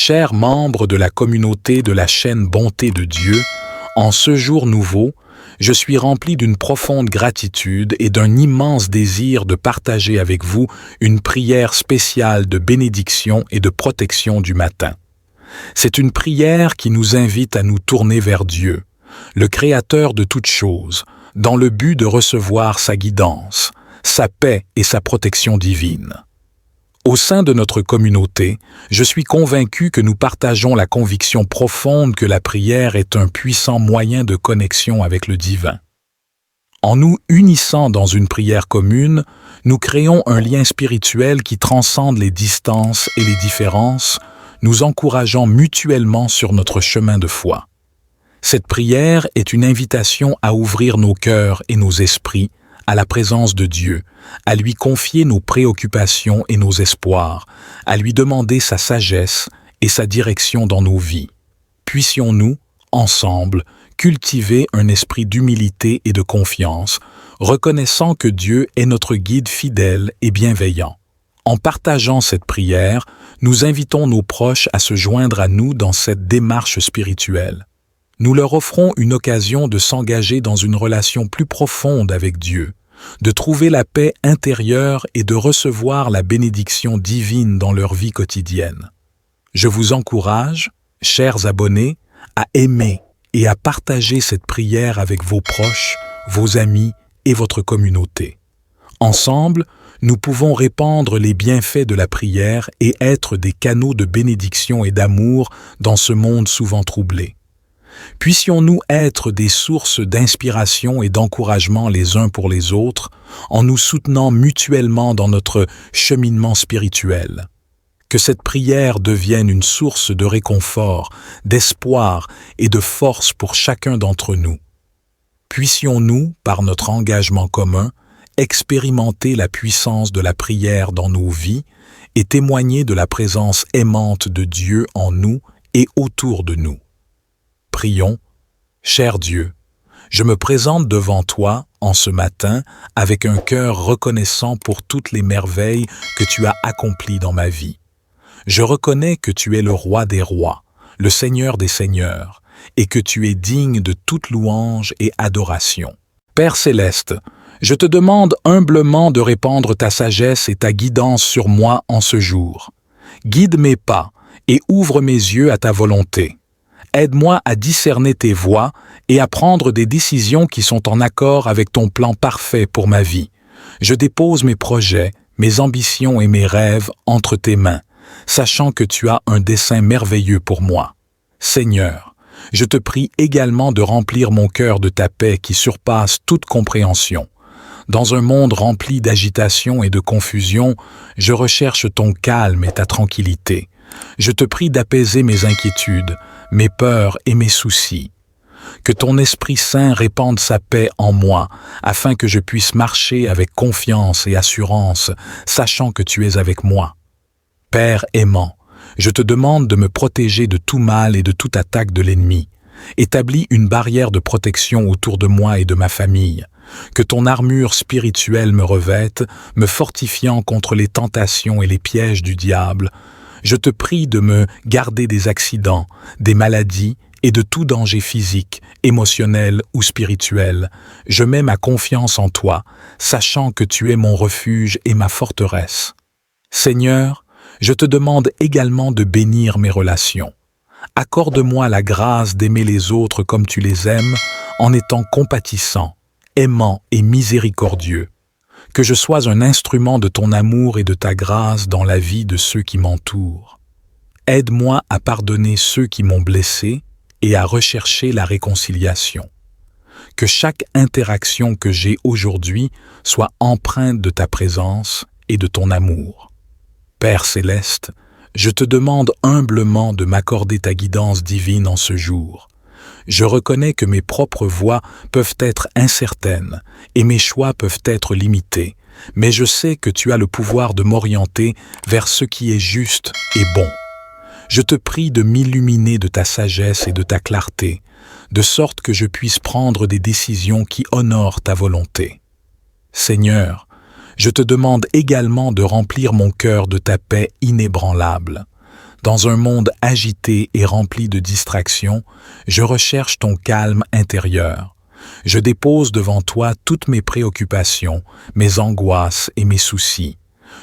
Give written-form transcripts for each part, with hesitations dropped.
Chers membres de la communauté de la chaîne Bonté de Dieu, en ce jour nouveau, je suis rempli d'une profonde gratitude et d'un immense désir de partager avec vous une prière spéciale de bénédiction et de protection du matin. C'est une prière qui nous invite à nous tourner vers Dieu, le Créateur de toutes choses, dans le but de recevoir sa guidance, sa paix et sa protection divine. Au sein de notre communauté, je suis convaincu que nous partageons la conviction profonde que la prière est un puissant moyen de connexion avec le divin. En nous unissant dans une prière commune, nous créons un lien spirituel qui transcende les distances et les différences, nous encourageant mutuellement sur notre chemin de foi. Cette prière est une invitation à ouvrir nos cœurs et nos esprits à la présence de Dieu, à lui confier nos préoccupations et nos espoirs, à lui demander sa sagesse et sa direction dans nos vies. Puissions-nous, ensemble, cultiver un esprit d'humilité et de confiance, reconnaissant que Dieu est notre guide fidèle et bienveillant. En partageant cette prière, nous invitons nos proches à se joindre à nous dans cette démarche spirituelle. Nous leur offrons une occasion de s'engager dans une relation plus profonde avec Dieu, de trouver la paix intérieure et de recevoir la bénédiction divine dans leur vie quotidienne. Je vous encourage, chers abonnés, à aimer et à partager cette prière avec vos proches, vos amis et votre communauté. Ensemble, nous pouvons répandre les bienfaits de la prière et être des canaux de bénédiction et d'amour dans ce monde souvent troublé. Puissions-nous être des sources d'inspiration et d'encouragement les uns pour les autres, en nous soutenant mutuellement dans notre cheminement spirituel. Que cette prière devienne une source de réconfort, d'espoir et de force pour chacun d'entre nous. Puissions-nous, par notre engagement commun, expérimenter la puissance de la prière dans nos vies et témoigner de la présence aimante de Dieu en nous et autour de nous. Prions. Cher Dieu, je me présente devant toi en ce matin avec un cœur reconnaissant pour toutes les merveilles que tu as accomplies dans ma vie. Je reconnais que tu es le roi des rois, le Seigneur des seigneurs, et que tu es digne de toute louange et adoration. Père céleste, je te demande humblement de répandre ta sagesse et ta guidance sur moi en ce jour. Guide mes pas et ouvre mes yeux à ta volonté. Aide-moi à discerner tes voies et à prendre des décisions qui sont en accord avec ton plan parfait pour ma vie. Je dépose mes projets, mes ambitions et mes rêves entre tes mains, sachant que tu as un dessein merveilleux pour moi. Seigneur, je te prie également de remplir mon cœur de ta paix qui surpasse toute compréhension. Dans un monde rempli d'agitation et de confusion, je recherche ton calme et ta tranquillité. Je te prie d'apaiser mes inquiétudes, mes peurs et mes soucis. Que ton Esprit Saint répande sa paix en moi, afin que je puisse marcher avec confiance et assurance, sachant que tu es avec moi. Père aimant, je te demande de me protéger de tout mal et de toute attaque de l'ennemi. Établis une barrière de protection autour de moi et de ma famille. Que ton armure spirituelle me revête, me fortifiant contre les tentations et les pièges du diable. Je te prie de me garder des accidents, des maladies et de tout danger physique, émotionnel ou spirituel. Je mets ma confiance en toi, sachant que tu es mon refuge et ma forteresse. Seigneur, je te demande également de bénir mes relations. Accorde-moi la grâce d'aimer les autres comme tu les aimes, en étant compatissant, aimant et miséricordieux. Que je sois un instrument de ton amour et de ta grâce dans la vie de ceux qui m'entourent. Aide-moi à pardonner ceux qui m'ont blessé et à rechercher la réconciliation. Que chaque interaction que j'ai aujourd'hui soit empreinte de ta présence et de ton amour. Père céleste, je te demande humblement de m'accorder ta guidance divine en ce jour. Je reconnais que mes propres voies peuvent être incertaines et mes choix peuvent être limités, mais je sais que tu as le pouvoir de m'orienter vers ce qui est juste et bon. Je te prie de m'illuminer de ta sagesse et de ta clarté, de sorte que je puisse prendre des décisions qui honorent ta volonté. Seigneur, je te demande également de remplir mon cœur de ta paix inébranlable. Dans un monde agité et rempli de distractions, je recherche ton calme intérieur. Je dépose devant toi toutes mes préoccupations, mes angoisses et mes soucis.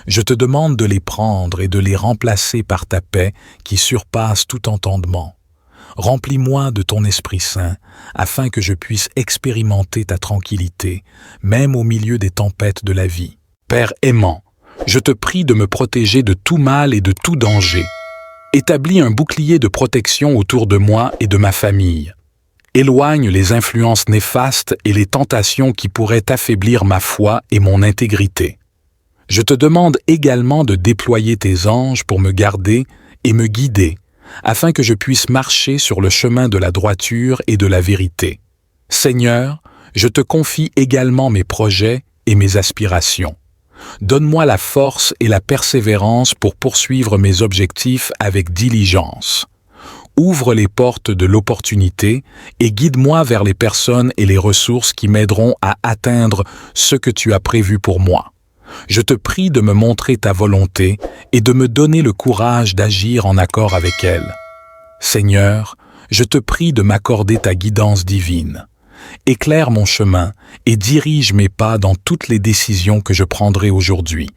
Je te demande de les prendre et de les remplacer par ta paix qui surpasse tout entendement. Remplis-moi de ton Esprit Saint, afin que je puisse expérimenter ta tranquillité, même au milieu des tempêtes de la vie. Père aimant, je te prie de me protéger de tout mal et de tout danger. Établis un bouclier de protection autour de moi et de ma famille. Éloigne les influences néfastes et les tentations qui pourraient affaiblir ma foi et mon intégrité. Je te demande également de déployer tes anges pour me garder et me guider, afin que je puisse marcher sur le chemin de la droiture et de la vérité. Seigneur, je te confie également mes projets et mes aspirations. Donne-moi la force et la persévérance pour poursuivre mes objectifs avec diligence. Ouvre les portes de l'opportunité et guide-moi vers les personnes et les ressources qui m'aideront à atteindre ce que tu as prévu pour moi. Je te prie de me montrer ta volonté et de me donner le courage d'agir en accord avec elle. Seigneur, je te prie de m'accorder ta guidance divine. Éclaire mon chemin et dirige mes pas dans toutes les décisions que je prendrai aujourd'hui.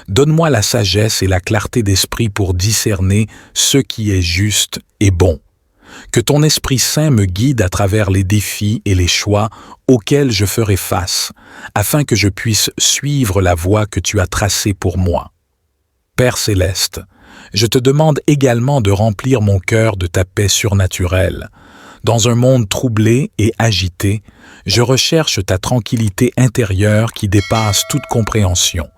Donne-moi la sagesse et la clarté d'esprit pour discerner ce qui est juste et bon. Que ton Esprit Saint me guide à travers les défis et les choix auxquels je ferai face, afin que je puisse suivre la voie que tu as tracée pour moi. Père céleste, je te demande également de remplir mon cœur de ta paix surnaturelle. Dans un monde troublé et agité, je recherche ta tranquillité intérieure qui dépasse toute compréhension.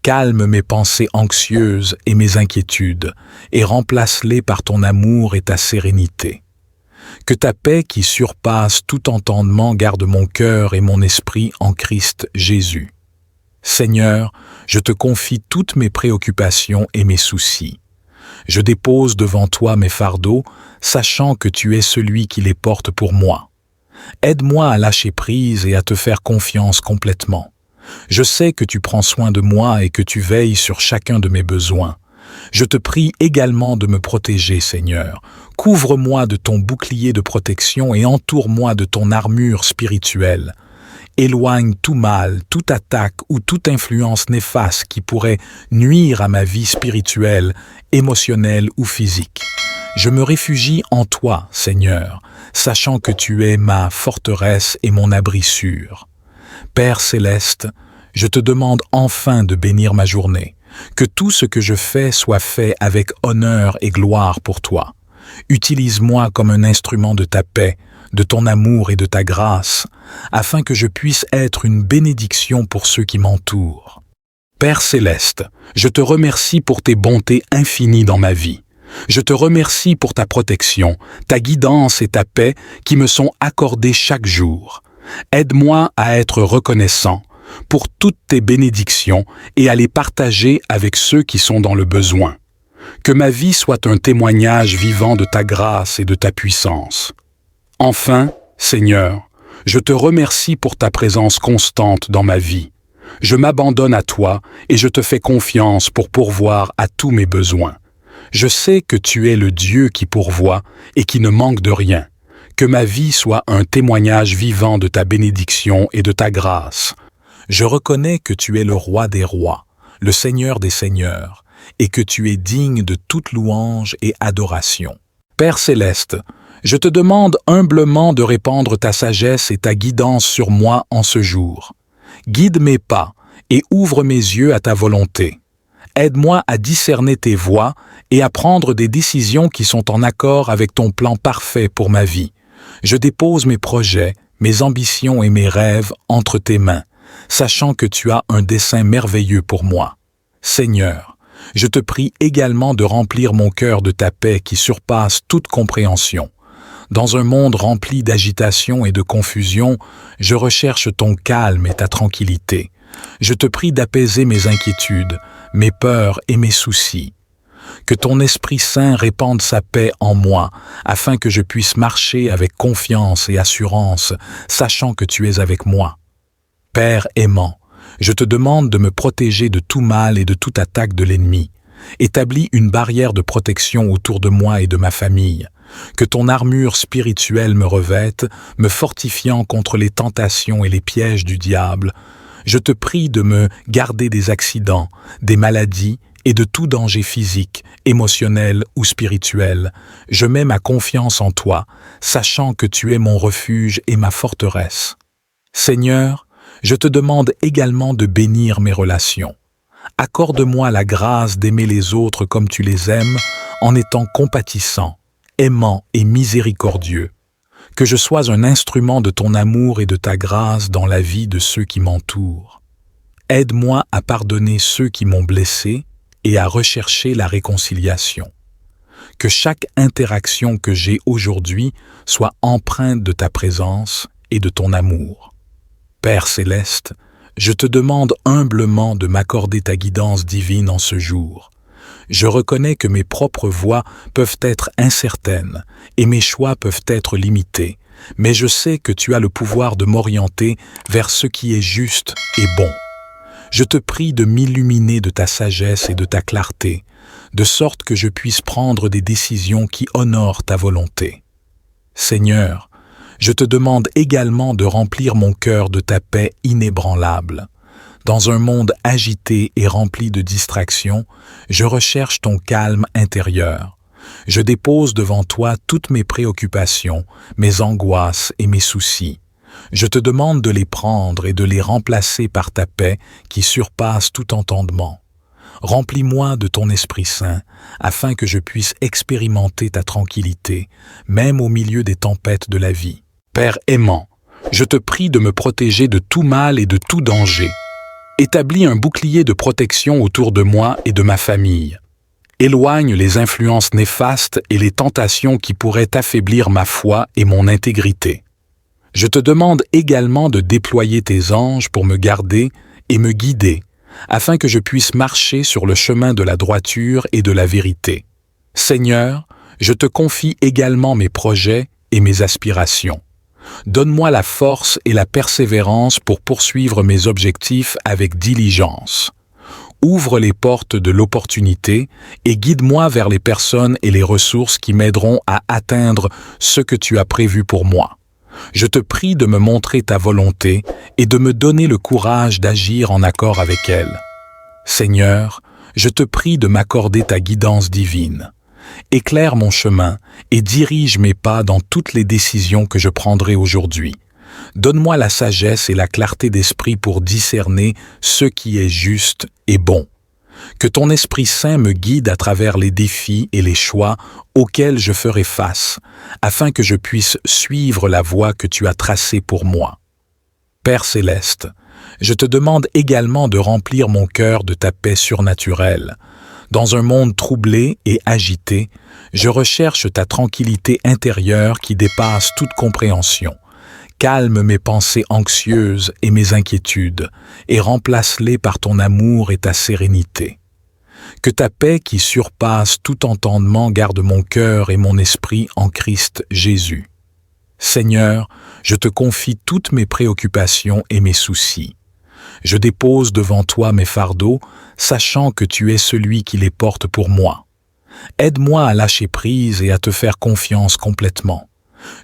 Calme mes pensées anxieuses et mes inquiétudes, et remplace-les par ton amour et ta sérénité. Que ta paix qui surpasse tout entendement garde mon cœur et mon esprit en Christ Jésus. Seigneur, je te confie toutes mes préoccupations et mes soucis. Je dépose devant toi mes fardeaux, sachant que tu es celui qui les porte pour moi. Aide-moi à lâcher prise et à te faire confiance complètement. Je sais que tu prends soin de moi et que tu veilles sur chacun de mes besoins. Je te prie également de me protéger, Seigneur. Couvre-moi de ton bouclier de protection et entoure-moi de ton armure spirituelle. Éloigne tout mal, toute attaque ou toute influence néfaste qui pourrait nuire à ma vie spirituelle, émotionnelle ou physique. Je me réfugie en toi, Seigneur, sachant que tu es ma forteresse et mon abri sûr. Père céleste, je te demande enfin de bénir ma journée, que tout ce que je fais soit fait avec honneur et gloire pour toi. Utilise-moi comme un instrument de ta paix, de ton amour et de ta grâce, afin que je puisse être une bénédiction pour ceux qui m'entourent. Père céleste, je te remercie pour tes bontés infinies dans ma vie. Je te remercie pour ta protection, ta guidance et ta paix qui me sont accordées chaque jour. Aide-moi à être reconnaissant pour toutes tes bénédictions et à les partager avec ceux qui sont dans le besoin. Que ma vie soit un témoignage vivant de ta grâce et de ta puissance. Enfin, Seigneur, je te remercie pour ta présence constante dans ma vie. Je m'abandonne à toi et je te fais confiance pour pourvoir à tous mes besoins. Je sais que tu es le Dieu qui pourvoit et qui ne manque de rien. Que ma vie soit un témoignage vivant de ta bénédiction et de ta grâce. Je reconnais que tu es le roi des rois, le Seigneur des seigneurs, et que tu es digne de toute louange et adoration. Père céleste, je te demande humblement de répandre ta sagesse et ta guidance sur moi en ce jour. Guide mes pas et ouvre mes yeux à ta volonté. Aide-moi à discerner tes voies et à prendre des décisions qui sont en accord avec ton plan parfait pour ma vie. Je dépose mes projets, mes ambitions et mes rêves entre tes mains, sachant que tu as un dessein merveilleux pour moi. Seigneur, je te prie également de remplir mon cœur de ta paix qui surpasse toute compréhension. Dans un monde rempli d'agitation et de confusion, je recherche ton calme et ta tranquillité. Je te prie d'apaiser mes inquiétudes, mes peurs et mes soucis. Que ton Esprit Saint répande sa paix en moi, afin que je puisse marcher avec confiance et assurance, sachant que tu es avec moi. Père aimant, je te demande de me protéger de tout mal et de toute attaque de l'ennemi. Établis une barrière de protection autour de moi et de ma famille. Que ton armure spirituelle me revête, me fortifiant contre les tentations et les pièges du diable. Je te prie de me garder des accidents, des maladies et de tout danger physique, émotionnel ou spirituel. Je mets ma confiance en toi, sachant que tu es mon refuge et ma forteresse. Seigneur, je te demande également de bénir mes relations. Accorde-moi la grâce d'aimer les autres comme tu les aimes, en étant compatissant, aimant et miséricordieux. Que je sois un instrument de ton amour et de ta grâce dans la vie de ceux qui m'entourent. Aide-moi à pardonner ceux qui m'ont blessé et à rechercher la réconciliation. Que chaque interaction que j'ai aujourd'hui soit empreinte de ta présence et de ton amour. Père céleste, je te demande humblement de m'accorder ta guidance divine en ce jour. Je reconnais que mes propres voies peuvent être incertaines et mes choix peuvent être limités, mais je sais que tu as le pouvoir de m'orienter vers ce qui est juste et bon. Je te prie de m'illuminer de ta sagesse et de ta clarté, de sorte que je puisse prendre des décisions qui honorent ta volonté. Seigneur, je te demande également de remplir mon cœur de ta paix inébranlable. Dans un monde agité et rempli de distractions, je recherche ton calme intérieur. Je dépose devant toi toutes mes préoccupations, mes angoisses et mes soucis. Je te demande de les prendre et de les remplacer par ta paix qui surpasse tout entendement. Remplis-moi de ton Esprit Saint, afin que je puisse expérimenter ta tranquillité, même au milieu des tempêtes de la vie. Père aimant, je te prie de me protéger de tout mal et de tout danger. Établis un bouclier de protection autour de moi et de ma famille. Éloigne les influences néfastes et les tentations qui pourraient affaiblir ma foi et mon intégrité. Je te demande également de déployer tes anges pour me garder et me guider, afin que je puisse marcher sur le chemin de la droiture et de la vérité. Seigneur, je te confie également mes projets et mes aspirations. Donne-moi la force et la persévérance pour poursuivre mes objectifs avec diligence. Ouvre les portes de l'opportunité et guide-moi vers les personnes et les ressources qui m'aideront à atteindre ce que tu as prévu pour moi. Je te prie de me montrer ta volonté et de me donner le courage d'agir en accord avec elle. Seigneur, je te prie de m'accorder ta guidance divine. Éclaire mon chemin et dirige mes pas dans toutes les décisions que je prendrai aujourd'hui. Donne-moi la sagesse et la clarté d'esprit pour discerner ce qui est juste et bon. Que ton Esprit Saint me guide à travers les défis et les choix auxquels je ferai face, afin que je puisse suivre la voie que tu as tracée pour moi. Père céleste, je te demande également de remplir mon cœur de ta paix surnaturelle. Dans un monde troublé et agité, je recherche ta tranquillité intérieure qui dépasse toute compréhension. Calme mes pensées anxieuses et mes inquiétudes, et remplace-les par ton amour et ta sérénité. Que ta paix qui surpasse tout entendement garde mon cœur et mon esprit en Christ Jésus. Seigneur, je te confie toutes mes préoccupations et mes soucis. Je dépose devant toi mes fardeaux, sachant que tu es celui qui les porte pour moi. Aide-moi à lâcher prise et à te faire confiance complètement.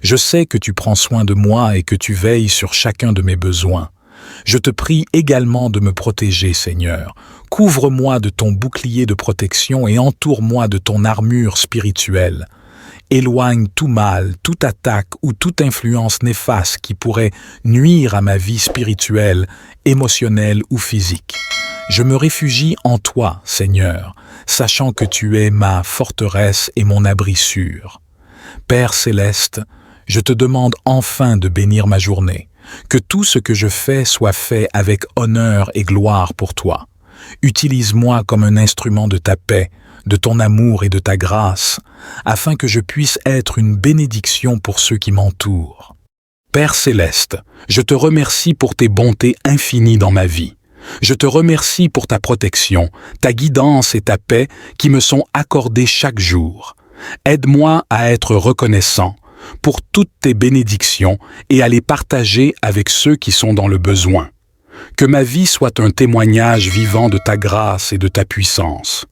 Je sais que tu prends soin de moi et que tu veilles sur chacun de mes besoins. Je te prie également de me protéger, Seigneur. Couvre-moi de ton bouclier de protection et entoure-moi de ton armure spirituelle. Éloigne tout mal, toute attaque ou toute influence néfaste qui pourrait nuire à ma vie spirituelle, émotionnelle ou physique. Je me réfugie en toi, Seigneur, sachant que tu es ma forteresse et mon abri sûr. Père céleste, je te demande enfin de bénir ma journée, que tout ce que je fais soit fait avec honneur et gloire pour toi. Utilise-moi comme un instrument de ta paix, de ton amour et de ta grâce, afin que je puisse être une bénédiction pour ceux qui m'entourent. Père céleste, je te remercie pour tes bontés infinies dans ma vie. Je te remercie pour ta protection, ta guidance et ta paix qui me sont accordées chaque jour. Aide-moi à être reconnaissant pour toutes tes bénédictions et à les partager avec ceux qui sont dans le besoin. Que ma vie soit un témoignage vivant de ta grâce et de ta puissance.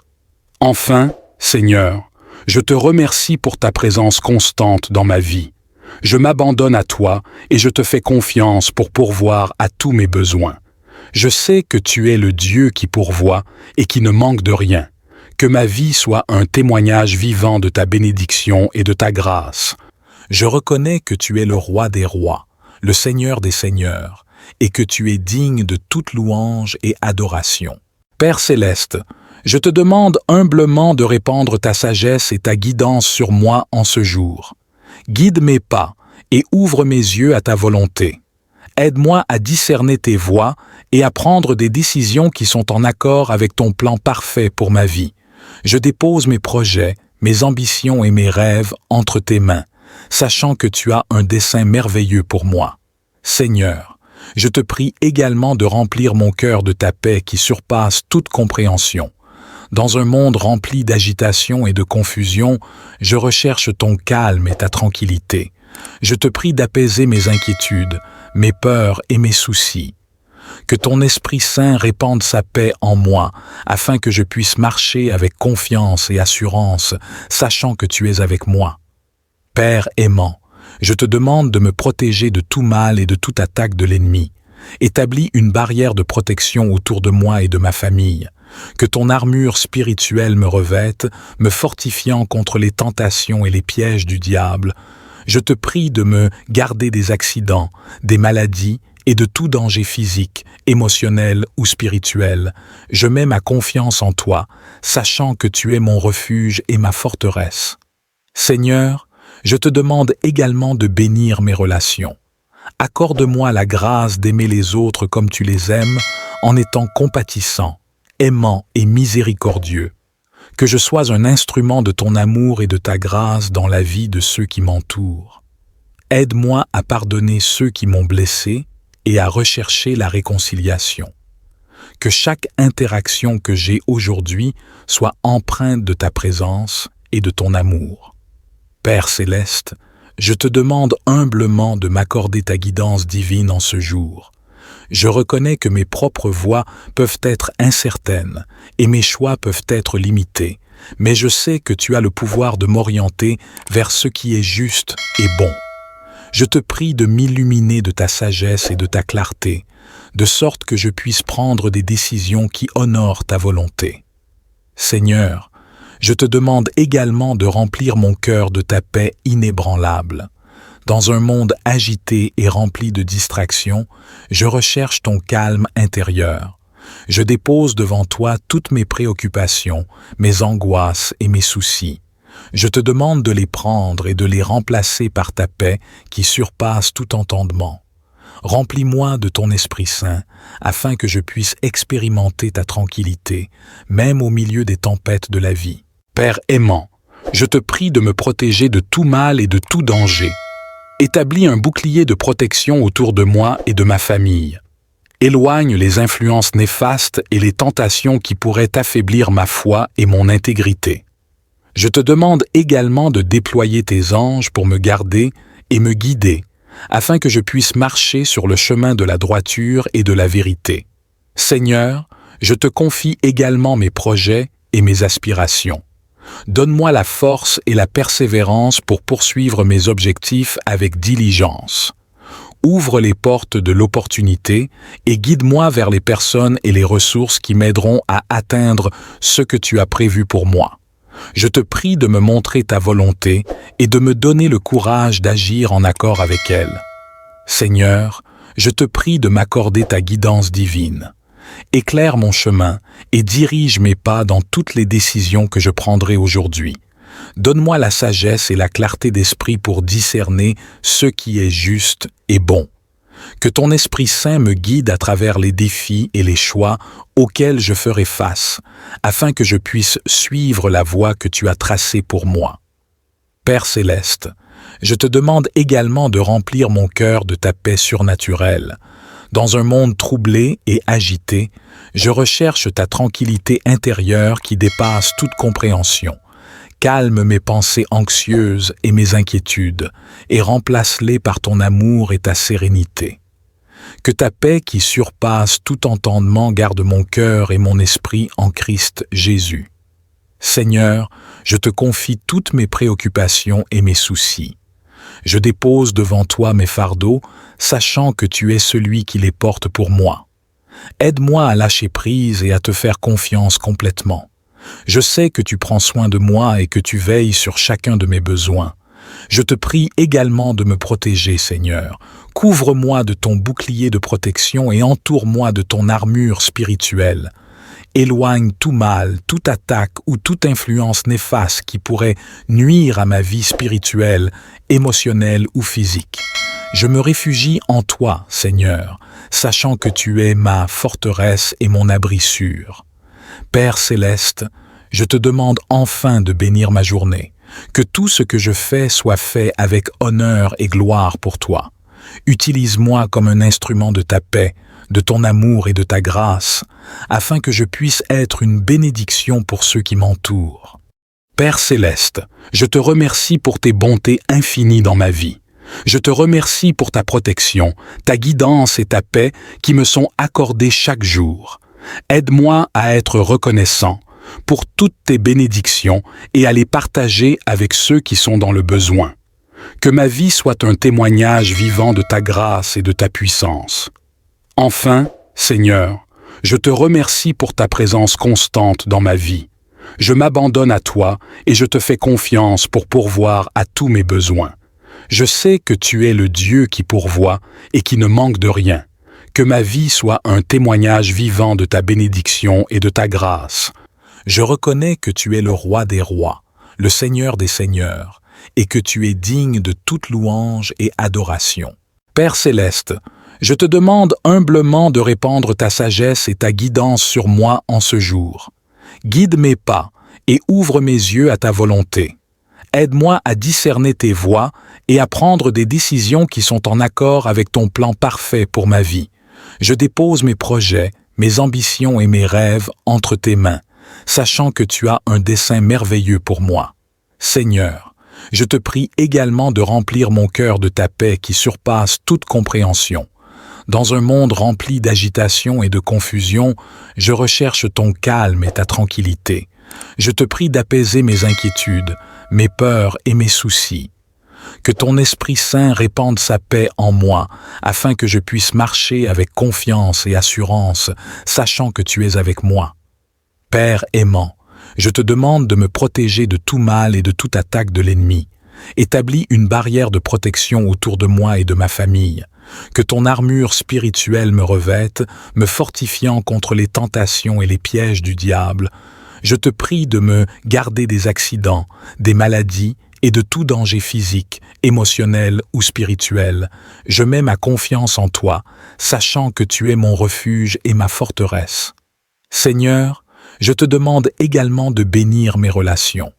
Enfin, Seigneur, je te remercie pour ta présence constante dans ma vie. Je m'abandonne à toi et je te fais confiance pour pourvoir à tous mes besoins. Je sais que tu es le Dieu qui pourvoit et qui ne manque de rien. Que ma vie soit un témoignage vivant de ta bénédiction et de ta grâce. Je reconnais que tu es le roi des rois, le Seigneur des seigneurs, et que tu es digne de toute louange et adoration. Père céleste, je te demande humblement de répandre ta sagesse et ta guidance sur moi en ce jour. Guide mes pas et ouvre mes yeux à ta volonté. Aide-moi à discerner tes voies et à prendre des décisions qui sont en accord avec ton plan parfait pour ma vie. Je dépose mes projets, mes ambitions et mes rêves entre tes mains, sachant que tu as un dessein merveilleux pour moi. Seigneur, je te prie également de remplir mon cœur de ta paix qui surpasse toute compréhension. Dans un monde rempli d'agitation et de confusion, je recherche ton calme et ta tranquillité. Je te prie d'apaiser mes inquiétudes, mes peurs et mes soucis. Que ton Esprit Saint répande sa paix en moi, afin que je puisse marcher avec confiance et assurance, sachant que tu es avec moi. Père aimant, je te demande de me protéger de tout mal et de toute attaque de l'ennemi. Établis une barrière de protection autour de moi et de ma famille. Que ton armure spirituelle me revête, me fortifiant contre les tentations et les pièges du diable. Je te prie de me garder des accidents, des maladies et de tout danger physique, émotionnel ou spirituel. Je mets ma confiance en toi, sachant que tu es mon refuge et ma forteresse. Seigneur, je te demande également de bénir mes relations. Accorde-moi la grâce d'aimer les autres comme tu les aimes, en étant compatissant, aimant et miséricordieux. Que je sois un instrument de ton amour et de ta grâce dans la vie de ceux qui m'entourent. Aide-moi à pardonner ceux qui m'ont blessé et à rechercher la réconciliation. Que chaque interaction que j'ai aujourd'hui soit empreinte de ta présence et de ton amour. Père céleste, je te demande humblement de m'accorder ta guidance divine en ce jour. Je reconnais que mes propres voies peuvent être incertaines et mes choix peuvent être limités, mais je sais que tu as le pouvoir de m'orienter vers ce qui est juste et bon. Je te prie de m'illuminer de ta sagesse et de ta clarté, de sorte que je puisse prendre des décisions qui honorent ta volonté. Seigneur, je te demande également de remplir mon cœur de ta paix inébranlable. Dans un monde agité et rempli de distractions, je recherche ton calme intérieur. Je dépose devant toi toutes mes préoccupations, mes angoisses et mes soucis. Je te demande de les prendre et de les remplacer par ta paix qui surpasse tout entendement. Remplis-moi de ton Esprit Saint, afin que je puisse expérimenter ta tranquillité, même au milieu des tempêtes de la vie. Père aimant, je te prie de me protéger de tout mal et de tout danger. Établis un bouclier de protection autour de moi et de ma famille. Éloigne les influences néfastes et les tentations qui pourraient affaiblir ma foi et mon intégrité. Je te demande également de déployer tes anges pour me garder et me guider, afin que je puisse marcher sur le chemin de la droiture et de la vérité. Seigneur, je te confie également mes projets et mes aspirations. Donne-moi la force et la persévérance pour poursuivre mes objectifs avec diligence. Ouvre les portes de l'opportunité et guide-moi vers les personnes et les ressources qui m'aideront à atteindre ce que tu as prévu pour moi. Je te prie de me montrer ta volonté et de me donner le courage d'agir en accord avec elle. Seigneur, je te prie de m'accorder ta guidance divine. Éclaire mon chemin et dirige mes pas dans toutes les décisions que je prendrai aujourd'hui. Donne-moi la sagesse et la clarté d'esprit pour discerner ce qui est juste et bon. Que ton Esprit Saint me guide à travers les défis et les choix auxquels je ferai face, afin que je puisse suivre la voie que tu as tracée pour moi. Père céleste, je te demande également de remplir mon cœur de ta paix surnaturelle. Dans un monde troublé et agité, je recherche ta tranquillité intérieure qui dépasse toute compréhension. Calme mes pensées anxieuses et mes inquiétudes, et remplace-les par ton amour et ta sérénité. Que ta paix qui surpasse tout entendement garde mon cœur et mon esprit en Christ Jésus. Seigneur, je te confie toutes mes préoccupations et mes soucis. Je dépose devant toi mes fardeaux, sachant que tu es celui qui les porte pour moi. Aide-moi à lâcher prise et à te faire confiance complètement. Je sais que tu prends soin de moi et que tu veilles sur chacun de mes besoins. Je te prie également de me protéger, Seigneur. Couvre-moi de ton bouclier de protection et entoure-moi de ton armure spirituelle. Éloigne tout mal, toute attaque ou toute influence néfaste qui pourrait nuire à ma vie spirituelle, émotionnelle ou physique. Je me réfugie en toi, Seigneur, sachant que tu es ma forteresse et mon abri sûr. Père céleste, je te demande enfin de bénir ma journée, que tout ce que je fais soit fait avec honneur et gloire pour toi. Utilise-moi comme un instrument de ta paix, de ton amour et de ta grâce, afin que je puisse être une bénédiction pour ceux qui m'entourent. Père céleste, je te remercie pour tes bontés infinies dans ma vie. Je te remercie pour ta protection, ta guidance et ta paix qui me sont accordées chaque jour. Aide-moi à être reconnaissant pour toutes tes bénédictions et à les partager avec ceux qui sont dans le besoin. Que ma vie soit un témoignage vivant de ta grâce et de ta puissance. Enfin, Seigneur, je te remercie pour ta présence constante dans ma vie. Je m'abandonne à toi et je te fais confiance pour pourvoir à tous mes besoins. Je sais que tu es le Dieu qui pourvoit et qui ne manque de rien. Que ma vie soit un témoignage vivant de ta bénédiction et de ta grâce. Je reconnais que tu es le roi des rois, le Seigneur des seigneurs, et que tu es digne de toute louange et adoration. Père céleste, je te demande humblement de répandre ta sagesse et ta guidance sur moi en ce jour. Guide mes pas et ouvre mes yeux à ta volonté. Aide-moi à discerner tes voies et à prendre des décisions qui sont en accord avec ton plan parfait pour ma vie. Je dépose mes projets, mes ambitions et mes rêves entre tes mains, sachant que tu as un dessein merveilleux pour moi. Seigneur, je te prie également de remplir mon cœur de ta paix qui surpasse toute compréhension. Dans un monde rempli d'agitation et de confusion, je recherche ton calme et ta tranquillité. Je te prie d'apaiser mes inquiétudes, mes peurs et mes soucis. Que ton Esprit Saint répande sa paix en moi, afin que je puisse marcher avec confiance et assurance, sachant que tu es avec moi. Père aimant, je te demande de me protéger de tout mal et de toute attaque de l'ennemi. Établis une barrière de protection autour de moi et de ma famille. Que ton armure spirituelle me revête, me fortifiant contre les tentations et les pièges du diable. Je te prie de me garder des accidents, des maladies et de tout danger physique, émotionnel ou spirituel. Je mets ma confiance en toi, sachant que tu es mon refuge et ma forteresse. Seigneur, je te demande également de bénir mes relations.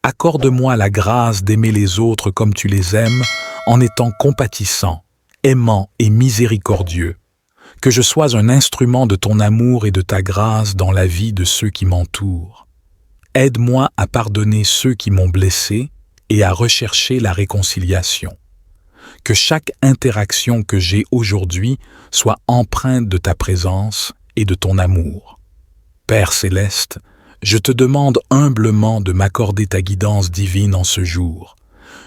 Accorde-moi la grâce d'aimer les autres comme tu les aimes, en étant compatissant, aimant et miséricordieux. Que je sois un instrument de ton amour et de ta grâce dans la vie de ceux qui m'entourent. Aide-moi à pardonner ceux qui m'ont blessé et à rechercher la réconciliation. Que chaque interaction que j'ai aujourd'hui soit empreinte de ta présence et de ton amour. Père céleste, je te demande humblement de m'accorder ta guidance divine en ce jour.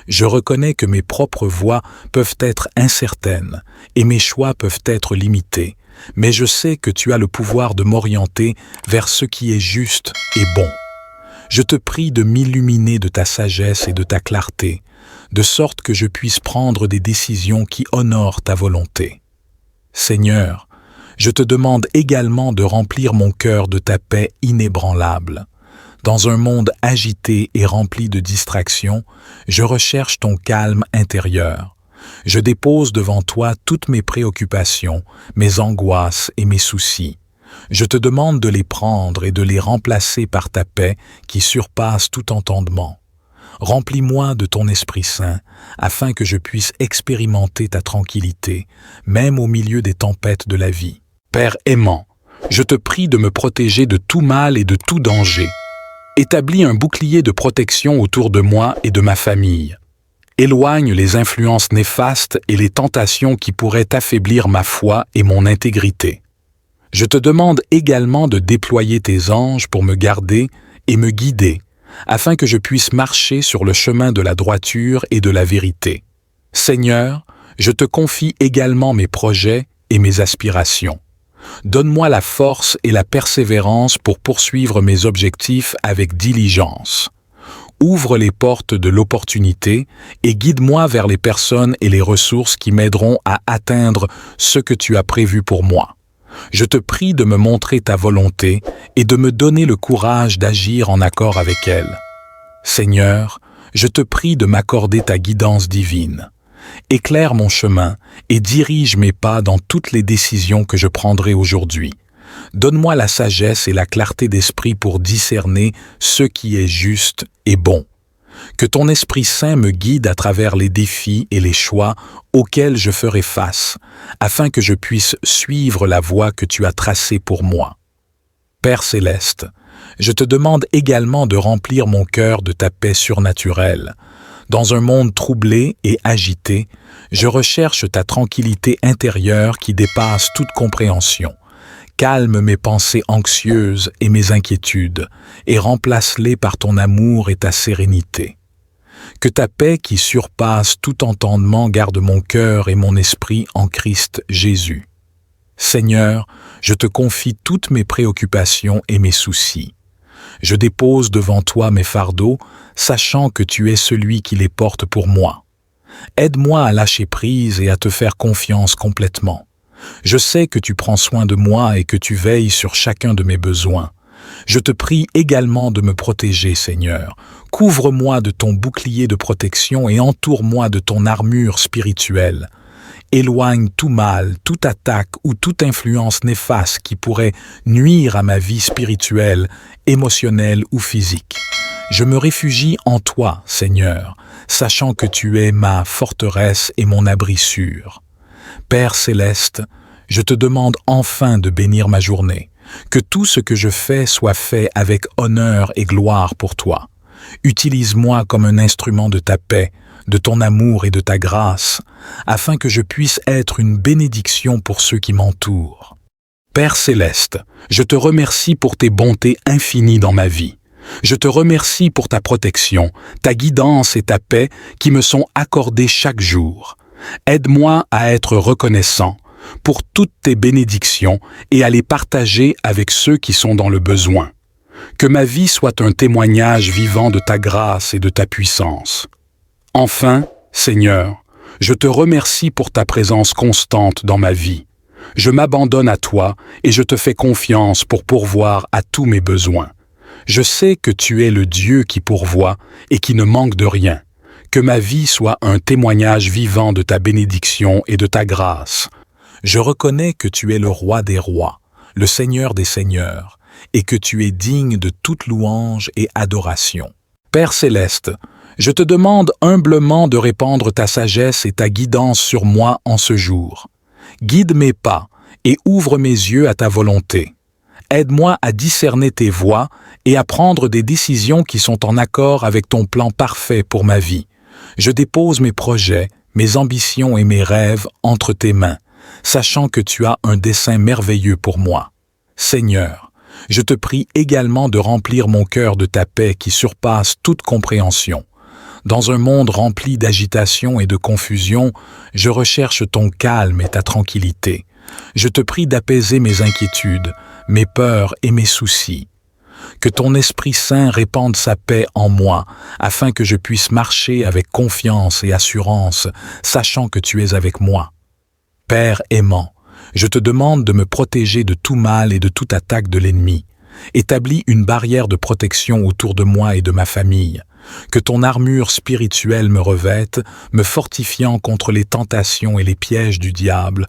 Je reconnais que mes propres voies peuvent être incertaines et mes choix peuvent être limités, mais je sais que tu as le pouvoir de m'orienter vers ce qui est juste et bon. Je te prie de m'illuminer de ta sagesse et de ta clarté, de sorte que je puisse prendre des décisions qui honorent ta volonté. Seigneur, je te demande également de remplir mon cœur de ta paix inébranlable. Dans un monde agité et rempli de distractions, je recherche ton calme intérieur. Je dépose devant toi toutes mes préoccupations, mes angoisses et mes soucis. Je te demande de les prendre et de les remplacer par ta paix qui surpasse tout entendement. Remplis-moi de ton Esprit Saint, afin que je puisse expérimenter ta tranquillité, même au milieu des tempêtes de la vie. Père aimant, je te prie de me protéger de tout mal et de tout danger. Établis un bouclier de protection autour de moi et de ma famille. Éloigne les influences néfastes et les tentations qui pourraient affaiblir ma foi et mon intégrité. Je te demande également de déployer tes anges pour me garder et me guider, afin que je puisse marcher sur le chemin de la droiture et de la vérité. Seigneur, je te confie également mes projets et mes aspirations. Donne-moi la force et la persévérance pour poursuivre mes objectifs avec diligence. Ouvre les portes de l'opportunité et guide-moi vers les personnes et les ressources qui m'aideront à atteindre ce que tu as prévu pour moi. Je te prie de me montrer ta volonté et de me donner le courage d'agir en accord avec elle. Seigneur, je te prie de m'accorder ta guidance divine. Éclaire mon chemin et dirige mes pas dans toutes les décisions que je prendrai aujourd'hui. Donne-moi la sagesse et la clarté d'esprit pour discerner ce qui est juste et bon. Que ton Esprit Saint me guide à travers les défis et les choix auxquels je ferai face, afin que je puisse suivre la voie que tu as tracée pour moi. Père céleste, je te demande également de remplir mon cœur de ta paix surnaturelle. Dans un monde troublé et agité, je recherche ta tranquillité intérieure qui dépasse toute compréhension. Calme mes pensées anxieuses et mes inquiétudes, et remplace-les par ton amour et ta sérénité. Que ta paix qui surpasse tout entendement garde mon cœur et mon esprit en Christ Jésus. Seigneur, je te confie toutes mes préoccupations et mes soucis. Je dépose devant toi mes fardeaux, sachant que tu es celui qui les porte pour moi. Aide-moi à lâcher prise et à te faire confiance complètement. Je sais que tu prends soin de moi et que tu veilles sur chacun de mes besoins. Je te prie également de me protéger, Seigneur. Couvre-moi de ton bouclier de protection et entoure-moi de ton armure spirituelle. Éloigne tout mal, toute attaque ou toute influence néfaste qui pourrait nuire à ma vie spirituelle, émotionnelle ou physique. Je me réfugie en toi, Seigneur, sachant que tu es ma forteresse et mon abri sûr. Père céleste, je te demande enfin de bénir ma journée, que tout ce que je fais soit fait avec honneur et gloire pour toi. Utilise-moi comme un instrument de ta paix, de ton amour et de ta grâce, afin que je puisse être une bénédiction pour ceux qui m'entourent. Père céleste, je te remercie pour tes bontés infinies dans ma vie. Je te remercie pour ta protection, ta guidance et ta paix qui me sont accordées chaque jour. Aide-moi à être reconnaissant pour toutes tes bénédictions et à les partager avec ceux qui sont dans le besoin. Que ma vie soit un témoignage vivant de ta grâce et de ta puissance. Enfin, Seigneur, je te remercie pour ta présence constante dans ma vie. Je m'abandonne à toi et je te fais confiance pour pourvoir à tous mes besoins. Je sais que tu es le Dieu qui pourvoit et qui ne manque de rien. Que ma vie soit un témoignage vivant de ta bénédiction et de ta grâce. Je reconnais que tu es le roi des rois, le Seigneur des seigneurs, et que tu es digne de toute louange et adoration. Père céleste, je te demande humblement de répandre ta sagesse et ta guidance sur moi en ce jour. Guide mes pas et ouvre mes yeux à ta volonté. Aide-moi à discerner tes voies et à prendre des décisions qui sont en accord avec ton plan parfait pour ma vie. Je dépose mes projets, mes ambitions et mes rêves entre tes mains, sachant que tu as un dessein merveilleux pour moi. Seigneur, je te prie également de remplir mon cœur de ta paix qui surpasse toute compréhension. Dans un monde rempli d'agitation et de confusion, je recherche ton calme et ta tranquillité. Je te prie d'apaiser mes inquiétudes, mes peurs et mes soucis. Que ton Esprit Saint répande sa paix en moi, afin que je puisse marcher avec confiance et assurance, sachant que tu es avec moi. Père aimant, je te demande de me protéger de tout mal et de toute attaque de l'ennemi. Établis une barrière de protection autour de moi et de ma famille. Que ton armure spirituelle me revête, me fortifiant contre les tentations et les pièges du diable.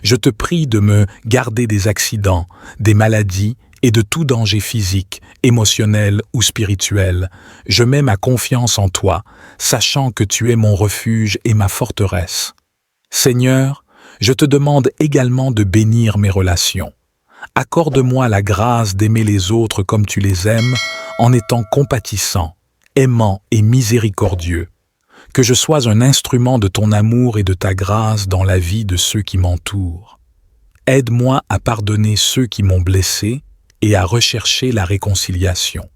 Je te prie de me garder des accidents, des maladies et de tout danger physique, émotionnel ou spirituel. Je mets ma confiance en toi, sachant que tu es mon refuge et ma forteresse. Seigneur, je te demande également de bénir mes relations. Accorde-moi la grâce d'aimer les autres comme tu les aimes, en étant compatissant, aimant et miséricordieux. Que je sois un instrument de ton amour et de ta grâce dans la vie de ceux qui m'entourent. Aide-moi à pardonner ceux qui m'ont blessé et à rechercher la réconciliation.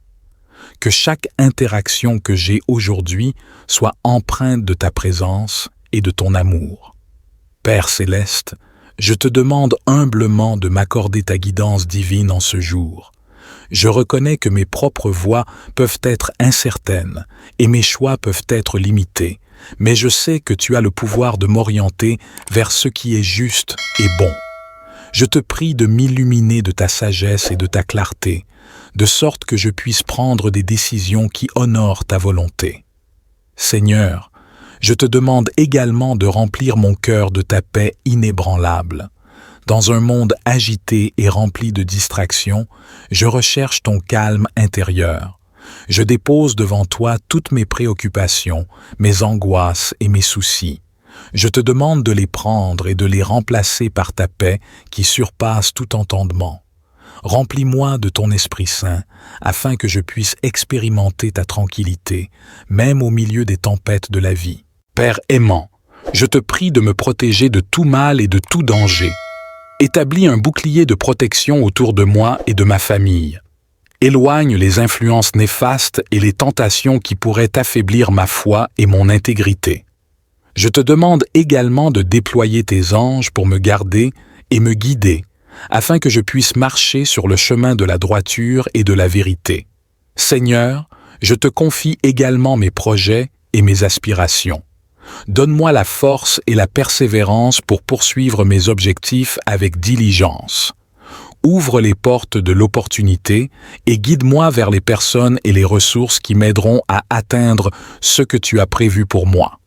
que chaque interaction que j'ai aujourd'hui soit empreinte de ta présence et de ton amour. Père céleste, je te demande humblement de m'accorder ta guidance divine en ce jour. Je reconnais que mes propres voies peuvent être incertaines et mes choix peuvent être limités, mais je sais que tu as le pouvoir de m'orienter vers ce qui est juste et bon. Je te prie de m'illuminer de ta sagesse et de ta clarté, de sorte que je puisse prendre des décisions qui honorent ta volonté. Seigneur, je te demande également de remplir mon cœur de ta paix inébranlable. Dans un monde agité et rempli de distractions, je recherche ton calme intérieur. Je dépose devant toi toutes mes préoccupations, mes angoisses et mes soucis. Je te demande de les prendre et de les remplacer par ta paix qui surpasse tout entendement. Remplis-moi de ton Esprit Saint, afin que je puisse expérimenter ta tranquillité, même au milieu des tempêtes de la vie. Père aimant, je te prie de me protéger de tout mal et de tout danger. Établis un bouclier de protection autour de moi et de ma famille. Éloigne les influences néfastes et les tentations qui pourraient affaiblir ma foi et mon intégrité. Je te demande également de déployer tes anges pour me garder et me guider, afin que je puisse marcher sur le chemin de la droiture et de la vérité. Seigneur, je te confie également mes projets et mes aspirations. Donne-moi la force et la persévérance pour poursuivre mes objectifs avec diligence. Ouvre les portes de l'opportunité et guide-moi vers les personnes et les ressources qui m'aideront à atteindre ce que tu as prévu pour moi.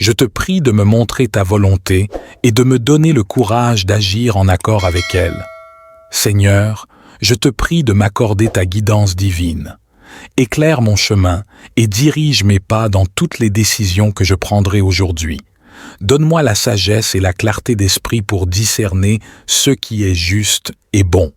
Je te prie de me montrer ta volonté et de me donner le courage d'agir en accord avec elle. Seigneur, je te prie de m'accorder ta guidance divine. Éclaire mon chemin et dirige mes pas dans toutes les décisions que je prendrai aujourd'hui. Donne-moi la sagesse et la clarté d'esprit pour discerner ce qui est juste et bon.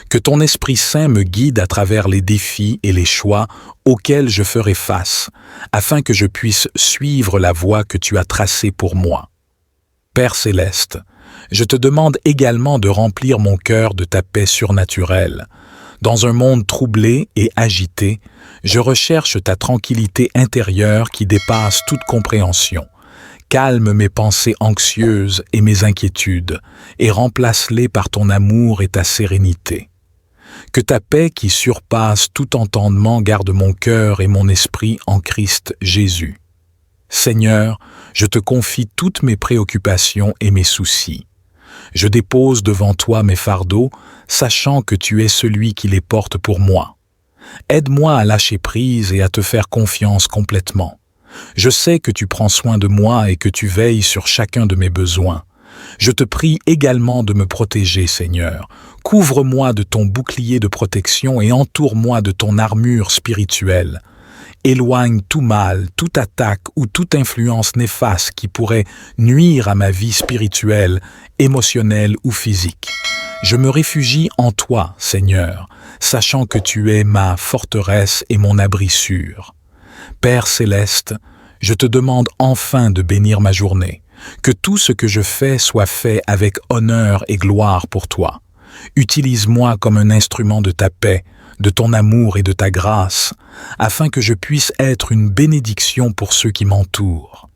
Que ton Esprit Saint me guide à travers les défis et les choix auxquels je ferai face, afin que je puisse suivre la voie que tu as tracée pour moi. Père céleste, je te demande également de remplir mon cœur de ta paix surnaturelle. Dans un monde troublé et agité, je recherche ta tranquillité intérieure qui dépasse toute compréhension. Calme mes pensées anxieuses et mes inquiétudes, et remplace-les par ton amour et ta sérénité. Que ta paix qui surpasse tout entendement garde mon cœur et mon esprit en Christ Jésus. Seigneur, je te confie toutes mes préoccupations et mes soucis. Je dépose devant toi mes fardeaux, sachant que tu es celui qui les porte pour moi. Aide-moi à lâcher prise et à te faire confiance complètement. Je sais que tu prends soin de moi et que tu veilles sur chacun de mes besoins. Je te prie également de me protéger, Seigneur. Couvre-moi de ton bouclier de protection et entoure-moi de ton armure spirituelle. Éloigne tout mal, toute attaque ou toute influence néfaste qui pourrait nuire à ma vie spirituelle, émotionnelle ou physique. Je me réfugie en toi, Seigneur, sachant que tu es ma forteresse et mon abri sûr. Père céleste, je te demande enfin de bénir ma journée, que tout ce que je fais soit fait avec honneur et gloire pour toi. Utilise-moi comme un instrument de ta paix, de ton amour et de ta grâce, afin que je puisse être une bénédiction pour ceux qui m'entourent.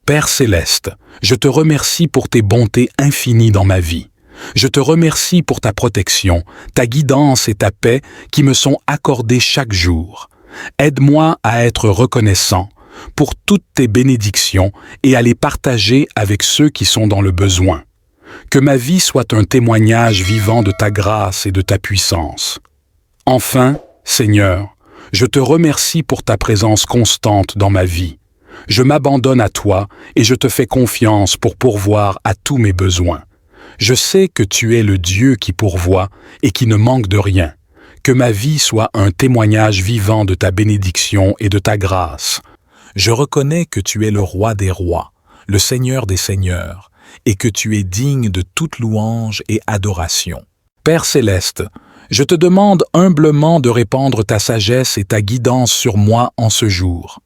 Père céleste, je te remercie pour tes bontés infinies dans ma vie. Je te remercie pour ta protection, ta guidance et ta paix qui me sont accordées chaque jour. Aide-moi à être reconnaissant pour toutes tes bénédictions et à les partager avec ceux qui sont dans le besoin. Que ma vie soit un témoignage vivant de ta grâce et de ta puissance. Enfin, Seigneur, je te remercie pour ta présence constante dans ma vie. Je m'abandonne à toi et je te fais confiance pour pourvoir à tous mes besoins. Je sais que tu es le Dieu qui pourvoit et qui ne manque de rien. Que ma vie soit un témoignage vivant de ta bénédiction et de ta grâce. Je reconnais que tu es le roi des rois, le Seigneur des seigneurs, et que tu es digne de toute louange et adoration. Père céleste, je te demande humblement de répandre ta sagesse et ta guidance sur moi en ce jour.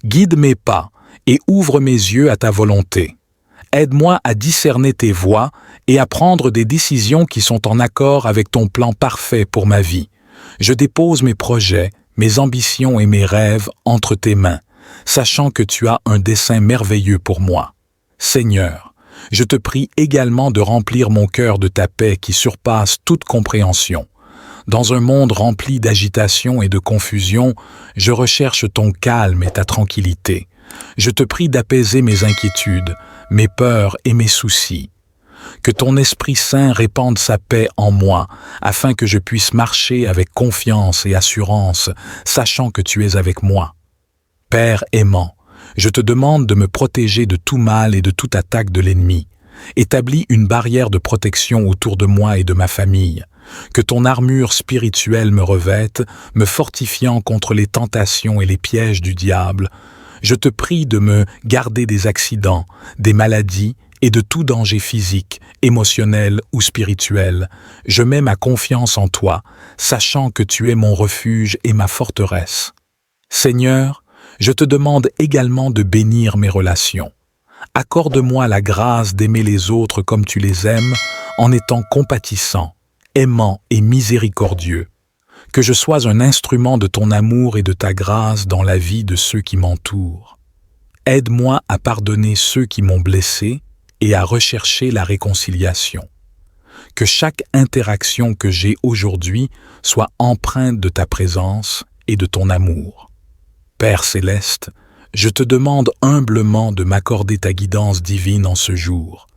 Guide mes pas et ouvre mes yeux à ta volonté. Aide-moi à discerner tes voies et à prendre des décisions qui sont en accord avec ton plan parfait pour ma vie. Je dépose mes projets, mes ambitions et mes rêves entre tes mains, sachant que tu as un dessein merveilleux pour moi. Seigneur, je te prie également de remplir mon cœur de ta paix qui surpasse toute compréhension. Dans un monde rempli d'agitation et de confusion, je recherche ton calme et ta tranquillité. Je te prie d'apaiser mes inquiétudes, mes peurs et mes soucis. Que ton Esprit Saint répande sa paix en moi, afin que je puisse marcher avec confiance et assurance, sachant que tu es avec moi. Père aimant, je te demande de me protéger de tout mal et de toute attaque de l'ennemi. Établis une barrière de protection autour de moi et de ma famille. Que ton armure spirituelle me revête, me fortifiant contre les tentations et les pièges du diable. Je te prie de me garder des accidents, des maladies et de tout danger physique, émotionnel ou spirituel. Je mets ma confiance en toi, sachant que tu es mon refuge et ma forteresse. Seigneur, je te demande également de bénir mes relations. Accorde-moi la grâce d'aimer les autres comme tu les aimes, en étant compatissant, aimant et miséricordieux. Que je sois un instrument de ton amour et de ta grâce dans la vie de ceux qui m'entourent. Aide-moi à pardonner ceux qui m'ont blessé et à rechercher la réconciliation. Que chaque interaction que j'ai aujourd'hui soit empreinte de ta présence et de ton amour. Père céleste, je te demande humblement de m'accorder ta guidance divine en ce jour.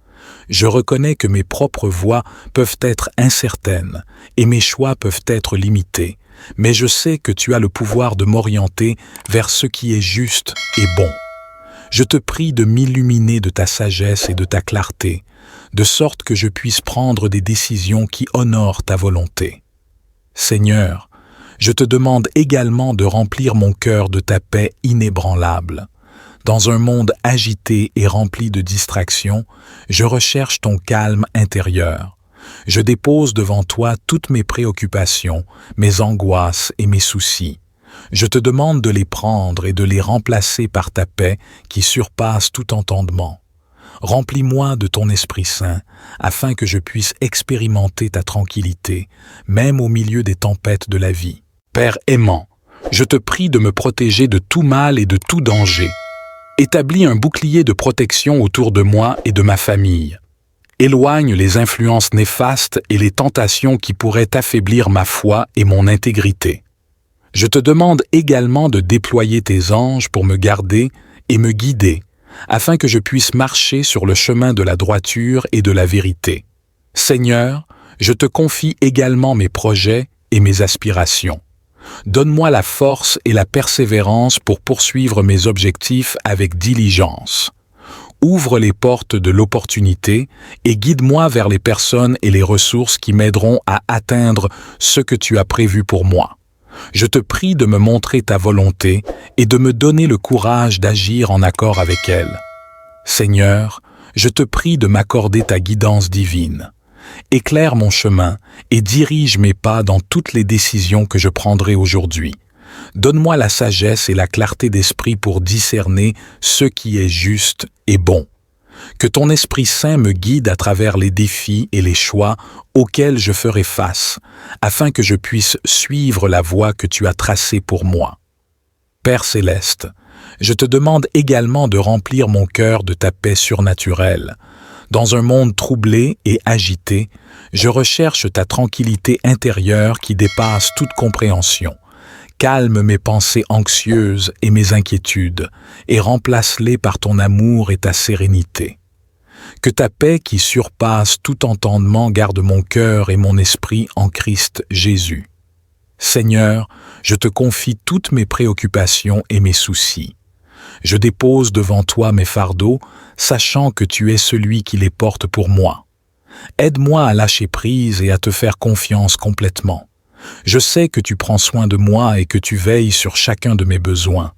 Je reconnais que mes propres voies peuvent être incertaines et mes choix peuvent être limités, mais je sais que tu as le pouvoir de m'orienter vers ce qui est juste et bon. Je te prie de m'illuminer de ta sagesse et de ta clarté, de sorte que je puisse prendre des décisions qui honorent ta volonté. Seigneur, je te demande également de remplir mon cœur de ta paix inébranlable. Dans un monde agité et rempli de distractions, je recherche ton calme intérieur. Je dépose devant toi toutes mes préoccupations, mes angoisses et mes soucis. Je te demande de les prendre et de les remplacer par ta paix qui surpasse tout entendement. Remplis-moi de ton Esprit Saint, afin que je puisse expérimenter ta tranquillité, même au milieu des tempêtes de la vie. Père aimant, je te prie de me protéger de tout mal et de tout danger. Établis un bouclier de protection autour de moi et de ma famille. Éloigne les influences néfastes et les tentations qui pourraient affaiblir ma foi et mon intégrité. Je te demande également de déployer tes anges pour me garder et me guider, afin que je puisse marcher sur le chemin de la droiture et de la vérité. Seigneur, je te confie également mes projets et mes aspirations. Donne-moi la force et la persévérance pour poursuivre mes objectifs avec diligence. Ouvre les portes de l'opportunité et guide-moi vers les personnes et les ressources qui m'aideront à atteindre ce que tu as prévu pour moi. Je te prie de me montrer ta volonté et de me donner le courage d'agir en accord avec elle. Seigneur, je te prie de m'accorder ta guidance divine. Éclaire mon chemin et dirige mes pas dans toutes les décisions que je prendrai aujourd'hui. Donne-moi la sagesse et la clarté d'esprit pour discerner ce qui est juste et bon. Que ton Esprit Saint me guide à travers les défis et les choix auxquels je ferai face, afin que je puisse suivre la voie que tu as tracée pour moi. Père céleste, je te demande également de remplir mon cœur de ta paix surnaturelle. Dans un monde troublé et agité, je recherche ta tranquillité intérieure qui dépasse toute compréhension. Calme mes pensées anxieuses et mes inquiétudes, et remplace-les par ton amour et ta sérénité. Que ta paix qui surpasse tout entendement garde mon cœur et mon esprit en Christ Jésus. Seigneur, je te confie toutes mes préoccupations et mes soucis. Je dépose devant toi mes fardeaux, sachant que tu es celui qui les porte pour moi. Aide-moi à lâcher prise et à te faire confiance complètement. Je sais que tu prends soin de moi et que tu veilles sur chacun de mes besoins.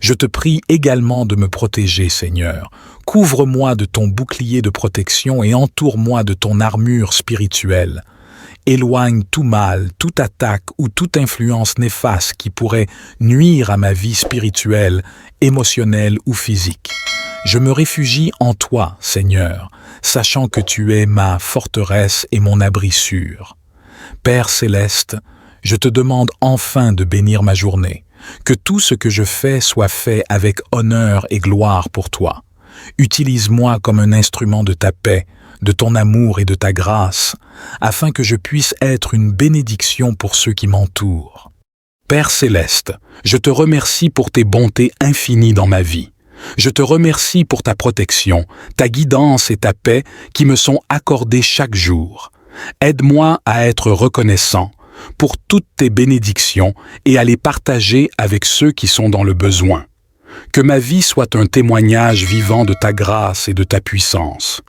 Je te prie également de me protéger, Seigneur. Couvre-moi de ton bouclier de protection et entoure-moi de ton armure spirituelle. Éloigne tout mal, toute attaque ou toute influence néfaste qui pourrait nuire à ma vie spirituelle, émotionnelle ou physique. Je me réfugie en toi, Seigneur, sachant que tu es ma forteresse et mon abri sûr. Père céleste, Je te demande enfin de bénir ma journée, que tout ce que je fais soit fait avec honneur et gloire pour toi. Utilise-moi comme un instrument de ta paix, de ton amour et de ta grâce, afin que je puisse être une bénédiction pour ceux qui m'entourent. Père céleste, je te remercie pour tes bontés infinies dans ma vie. Je te remercie pour ta protection, ta guidance et ta paix qui me sont accordées chaque jour. Aide-moi à être reconnaissant pour toutes tes bénédictions et à les partager avec ceux qui sont dans le besoin. Que ma vie soit un témoignage vivant de ta grâce et de ta puissance.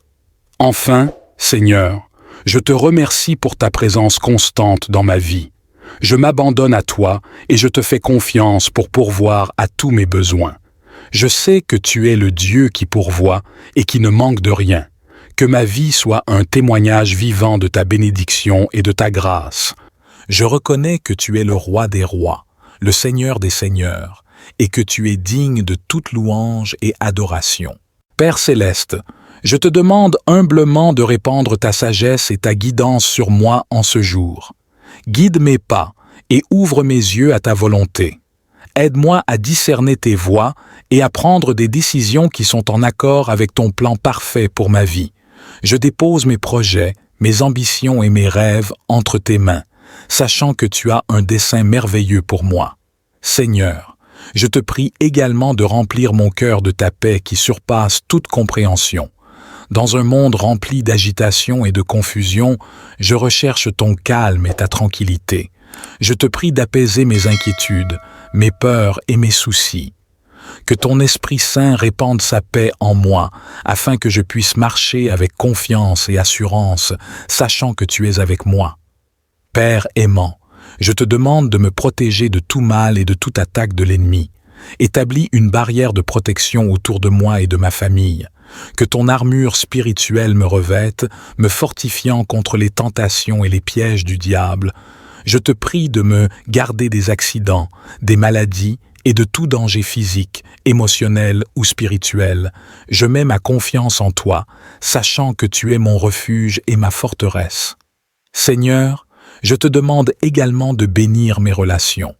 Enfin, Seigneur, je te remercie pour ta présence constante dans ma vie. Je m'abandonne à toi et je te fais confiance pour pourvoir à tous mes besoins. Je sais que tu es le Dieu qui pourvoit et qui ne manque de rien. Que ma vie soit un témoignage vivant de ta bénédiction et de ta grâce. Je reconnais que tu es le roi des rois, le Seigneur des seigneurs, et que tu es digne de toute louange et adoration. Père céleste, je te demande humblement de répandre ta sagesse et ta guidance sur moi en ce jour. Guide mes pas et ouvre mes yeux à ta volonté. Aide-moi à discerner tes voies et à prendre des décisions qui sont en accord avec ton plan parfait pour ma vie. Je dépose mes projets, mes ambitions et mes rêves entre tes mains, sachant que tu as un dessein merveilleux pour moi. Seigneur, je te prie également de remplir mon cœur de ta paix qui surpasse toute compréhension. Dans un monde rempli d'agitation et de confusion, je recherche ton calme et ta tranquillité. Je te prie d'apaiser mes inquiétudes, mes peurs et mes soucis. Que ton Esprit Saint répande sa paix en moi, afin que je puisse marcher avec confiance et assurance, sachant que tu es avec moi. Père aimant, je te demande de me protéger de tout mal et de toute attaque de l'ennemi. Établis une barrière de protection autour de moi et de ma famille. Que ton armure spirituelle me revête, me fortifiant contre les tentations et les pièges du diable. Je te prie de me garder des accidents, des maladies et de tout danger physique, émotionnel ou spirituel. Je mets ma confiance en toi, sachant que tu es mon refuge et ma forteresse. Seigneur, je te demande également de bénir mes relations.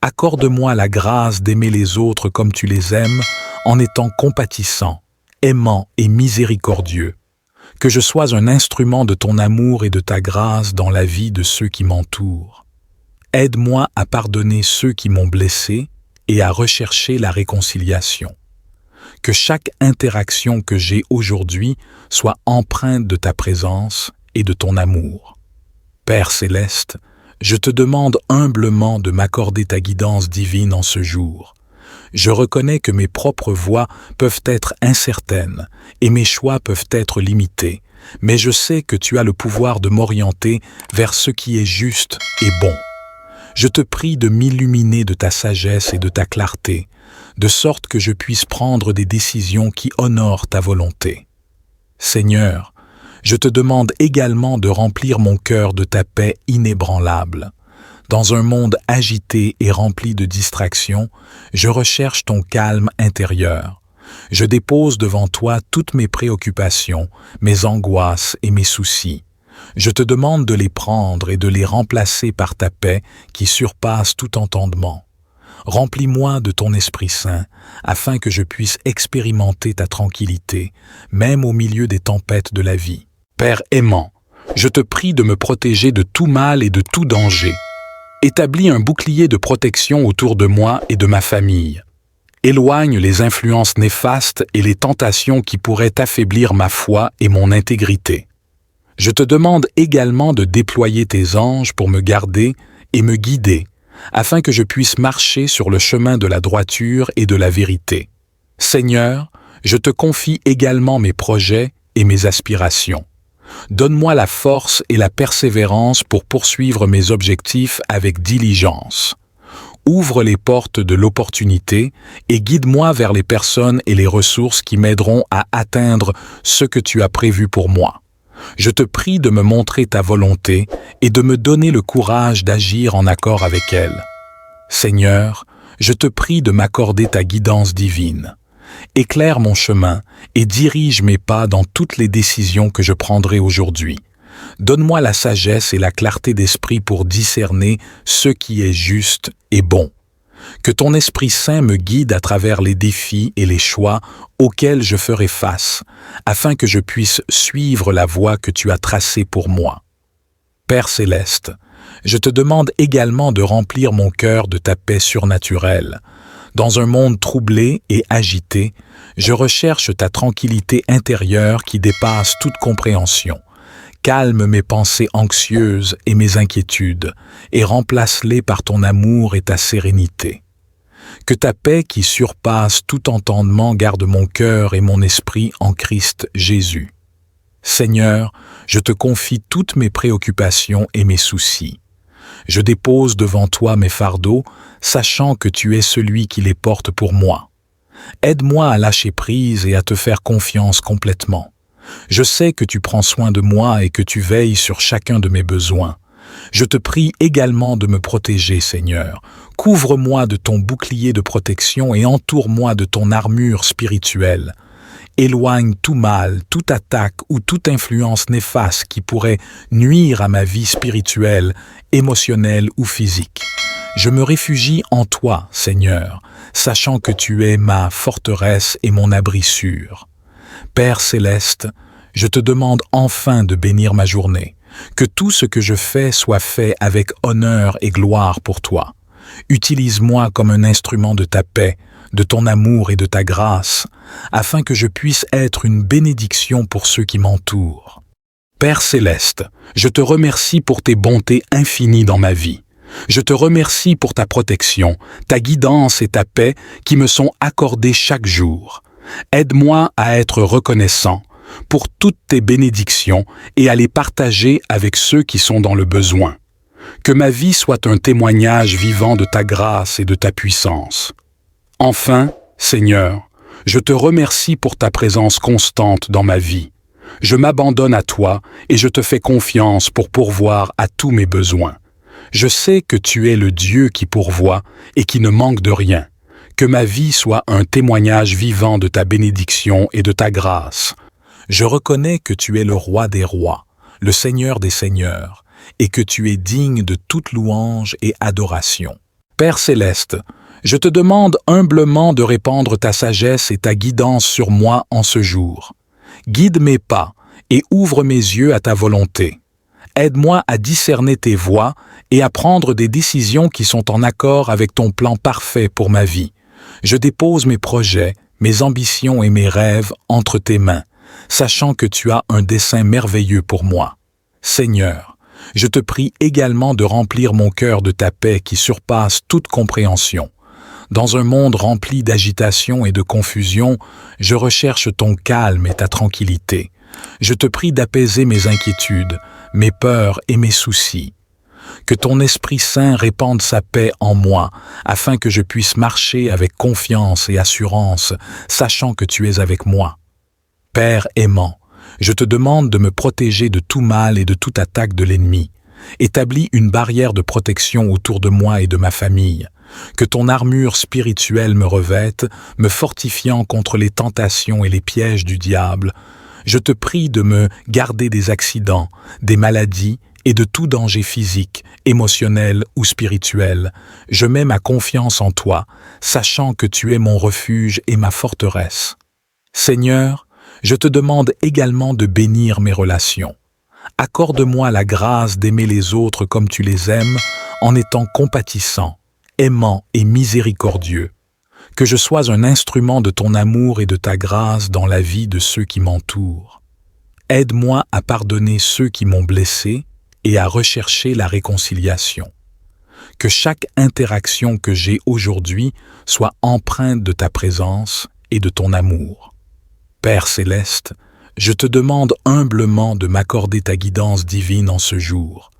Accorde-moi la grâce d'aimer les autres comme tu les aimes, en étant compatissant, aimant et miséricordieux. Que je sois un instrument de ton amour et de ta grâce dans la vie de ceux qui m'entourent. Aide-moi à pardonner ceux qui m'ont blessé et à rechercher la réconciliation. Que chaque interaction que j'ai aujourd'hui soit empreinte de ta présence et de ton amour. Père céleste, je te demande humblement de m'accorder ta guidance divine en ce jour. Je reconnais que mes propres voies peuvent être incertaines et mes choix peuvent être limités, mais je sais que tu as le pouvoir de m'orienter vers ce qui est juste et bon. Je te prie de m'illuminer de ta sagesse et de ta clarté, de sorte que je puisse prendre des décisions qui honorent ta volonté. Seigneur, je te demande également de remplir mon cœur de ta paix inébranlable. Dans un monde agité et rempli de distractions, je recherche ton calme intérieur. Je dépose devant toi toutes mes préoccupations, mes angoisses et mes soucis. Je te demande de les prendre et de les remplacer par ta paix qui surpasse tout entendement. Remplis-moi de ton Esprit Saint, afin que je puisse expérimenter ta tranquillité, même au milieu des tempêtes de la vie. Père aimant, je te prie de me protéger de tout mal et de tout danger. Établis un bouclier de protection autour de moi et de ma famille. Éloigne les influences néfastes et les tentations qui pourraient affaiblir ma foi et mon intégrité. Je te demande également de déployer tes anges pour me garder et me guider, afin que je puisse marcher sur le chemin de la droiture et de la vérité. Seigneur, je te confie également mes projets et mes aspirations. Donne-moi la force et la persévérance pour poursuivre mes objectifs avec diligence. Ouvre les portes de l'opportunité et guide-moi vers les personnes et les ressources qui m'aideront à atteindre ce que tu as prévu pour moi. Je te prie de me montrer ta volonté et de me donner le courage d'agir en accord avec elle. Seigneur, je te prie de m'accorder ta guidance divine. Éclaire mon chemin et dirige mes pas dans toutes les décisions que je prendrai aujourd'hui. Donne-moi la sagesse et la clarté d'esprit pour discerner ce qui est juste et bon. Que ton Esprit Saint me guide à travers les défis et les choix auxquels je ferai face, afin que je puisse suivre la voie que tu as tracée pour moi. Père céleste, je te demande également de remplir mon cœur de ta paix surnaturelle. Dans un monde troublé et agité, je recherche ta tranquillité intérieure qui dépasse toute compréhension. Calme mes pensées anxieuses et mes inquiétudes, et remplace-les par ton amour et ta sérénité. Que ta paix qui surpasse tout entendement garde mon cœur et mon esprit en Christ Jésus. Seigneur, je te confie toutes mes préoccupations et mes soucis. Je dépose devant toi mes fardeaux, sachant que tu es celui qui les porte pour moi. Aide-moi à lâcher prise et à te faire confiance complètement. Je sais que tu prends soin de moi et que tu veilles sur chacun de mes besoins. Je te prie également de me protéger, Seigneur. Couvre-moi de ton bouclier de protection et entoure-moi de ton armure spirituelle. Éloigne tout mal, toute attaque ou toute influence néfaste qui pourrait nuire à ma vie spirituelle, émotionnelle ou physique. Je me réfugie en toi, Seigneur, sachant que tu es ma forteresse et mon abri sûr. Père céleste, je te demande enfin de bénir ma journée, que tout ce que je fais soit fait avec honneur et gloire pour toi. Utilise-moi comme un instrument de ta paix, de ton amour et de ta grâce, afin que je puisse être une bénédiction pour ceux qui m'entourent. Père céleste, je te remercie pour tes bontés infinies dans ma vie. Je te remercie pour ta protection, ta guidance et ta paix qui me sont accordées chaque jour. Aide-moi à être reconnaissant pour toutes tes bénédictions et à les partager avec ceux qui sont dans le besoin. Que ma vie soit un témoignage vivant de ta grâce et de ta puissance. Enfin, Seigneur, je te remercie pour ta présence constante dans ma vie. Je m'abandonne à toi et je te fais confiance pour pourvoir à tous mes besoins. Je sais que tu es le Dieu qui pourvoit et qui ne manque de rien. Que ma vie soit un témoignage vivant de ta bénédiction et de ta grâce. Je reconnais que tu es le roi des rois, le Seigneur des seigneurs, et que tu es digne de toute louange et adoration. Père céleste, je te demande humblement de répandre ta sagesse et ta guidance sur moi en ce jour. Guide mes pas et ouvre mes yeux à ta volonté. Aide-moi à discerner tes voies et à prendre des décisions qui sont en accord avec ton plan parfait pour ma vie. Je dépose mes projets, mes ambitions et mes rêves entre tes mains, sachant que tu as un dessein merveilleux pour moi. Seigneur, je te prie également de remplir mon cœur de ta paix qui surpasse toute compréhension. Dans un monde rempli d'agitation et de confusion, je recherche ton calme et ta tranquillité. Je te prie d'apaiser mes inquiétudes, mes peurs et mes soucis. Que ton Esprit Saint répande sa paix en moi, afin que je puisse marcher avec confiance et assurance, sachant que tu es avec moi. Père aimant, je te demande de me protéger de tout mal et de toute attaque de l'ennemi. Établis une barrière de protection autour de moi et de ma famille. Que ton armure spirituelle me revête, me fortifiant contre les tentations et les pièges du diable. Je te prie de me garder des accidents, des maladies et de tout danger physique, émotionnel ou spirituel. Je mets ma confiance en toi, sachant que tu es mon refuge et ma forteresse. Seigneur, je te demande également de bénir mes relations. Accorde-moi la grâce d'aimer les autres comme tu les aimes, en étant compatissant, aimant et miséricordieux. Que je sois un instrument de ton amour et de ta grâce dans la vie de ceux qui m'entourent. Aide-moi à pardonner ceux qui m'ont blessé et à rechercher la réconciliation. Que chaque interaction que j'ai aujourd'hui soit empreinte de ta présence et de ton amour. Père céleste, je te demande humblement de m'accorder ta guidance divine en ce jour.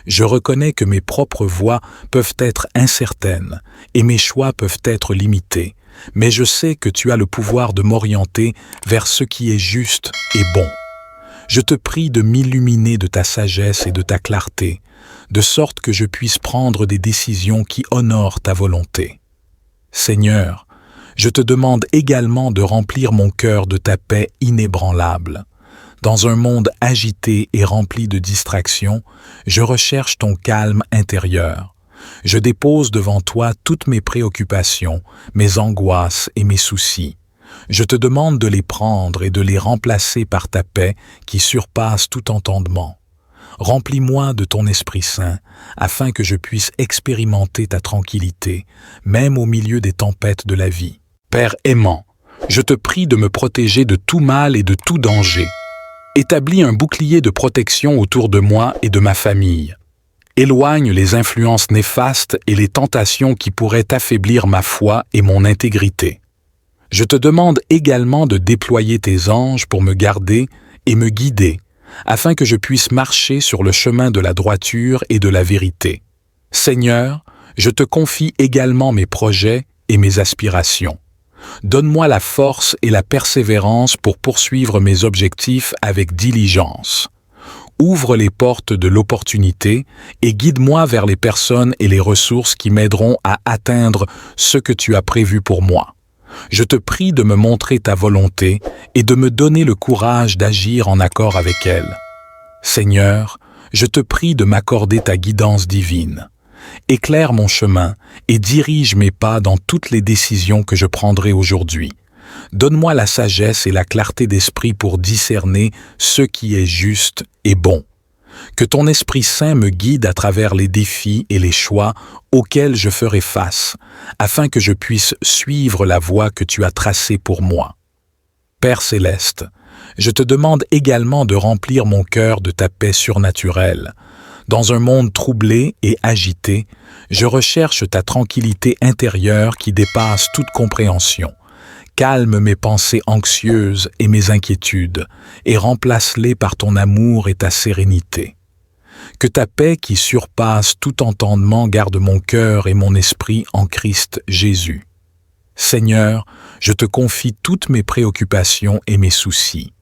Je reconnais que mes propres voies peuvent être incertaines et mes choix peuvent être limités, mais je sais que tu as le pouvoir de m'orienter vers ce qui est juste et bon. Je te prie de m'illuminer de ta sagesse et de ta clarté, de sorte que je puisse prendre des décisions qui honorent ta volonté. Seigneur, je te demande également de remplir mon cœur de ta paix inébranlable. Dans un monde agité et rempli de distractions, je recherche ton calme intérieur. Je dépose devant toi toutes mes préoccupations, mes angoisses et mes soucis. Je te demande de les prendre et de les remplacer par ta paix qui surpasse tout entendement. Remplis-moi de ton Esprit Saint, afin que je puisse expérimenter ta tranquillité, même au milieu des tempêtes de la vie. Père aimant, je te prie de me protéger de tout mal et de tout danger. Établis un bouclier de protection autour de moi et de ma famille. Éloigne les influences néfastes et les tentations qui pourraient affaiblir ma foi et mon intégrité. Je te demande également de déployer tes anges pour me garder et me guider, afin que je puisse marcher sur le chemin de la droiture et de la vérité. Seigneur, je te confie également mes projets et mes aspirations. Donne-moi la force et la persévérance pour poursuivre mes objectifs avec diligence. Ouvre les portes de l'opportunité et guide-moi vers les personnes et les ressources qui m'aideront à atteindre ce que tu as prévu pour moi. Je te prie de me montrer ta volonté et de me donner le courage d'agir en accord avec elle. Seigneur, je te prie de m'accorder ta guidance divine. Éclaire mon chemin et dirige mes pas dans toutes les décisions que je prendrai aujourd'hui. Donne-moi la sagesse et la clarté d'esprit pour discerner ce qui est juste et bon. Que ton Esprit Saint me guide à travers les défis et les choix auxquels je ferai face, afin que je puisse suivre la voie que tu as tracée pour moi. Père céleste, je te demande également de remplir mon cœur de ta paix surnaturelle. Dans un monde troublé et agité, je recherche ta tranquillité intérieure qui dépasse toute compréhension. Calme mes pensées anxieuses et mes inquiétudes, et remplace-les par ton amour et ta sérénité. Que ta paix qui surpasse tout entendement garde mon cœur et mon esprit en Christ Jésus. Seigneur, je te confie toutes mes préoccupations et mes soucis.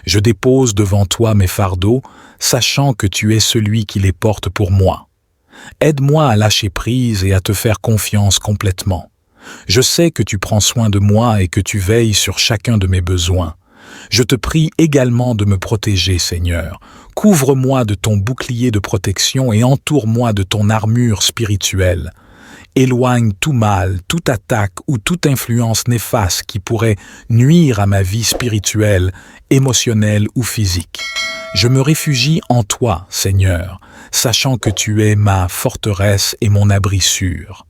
Je dépose devant toi mes fardeaux, sachant que tu es celui qui les porte pour moi. Aide-moi à lâcher prise et à te faire confiance complètement. Je sais que tu prends soin de moi et que tu veilles sur chacun de mes besoins. Je te prie également de me protéger, Seigneur. Couvre-moi de ton bouclier de protection et entoure-moi de ton armure spirituelle. Éloigne tout mal, toute attaque ou toute influence néfaste qui pourrait nuire à ma vie spirituelle, émotionnelle ou physique. Je me réfugie en toi, Seigneur, sachant que tu es ma forteresse et mon abri sûr.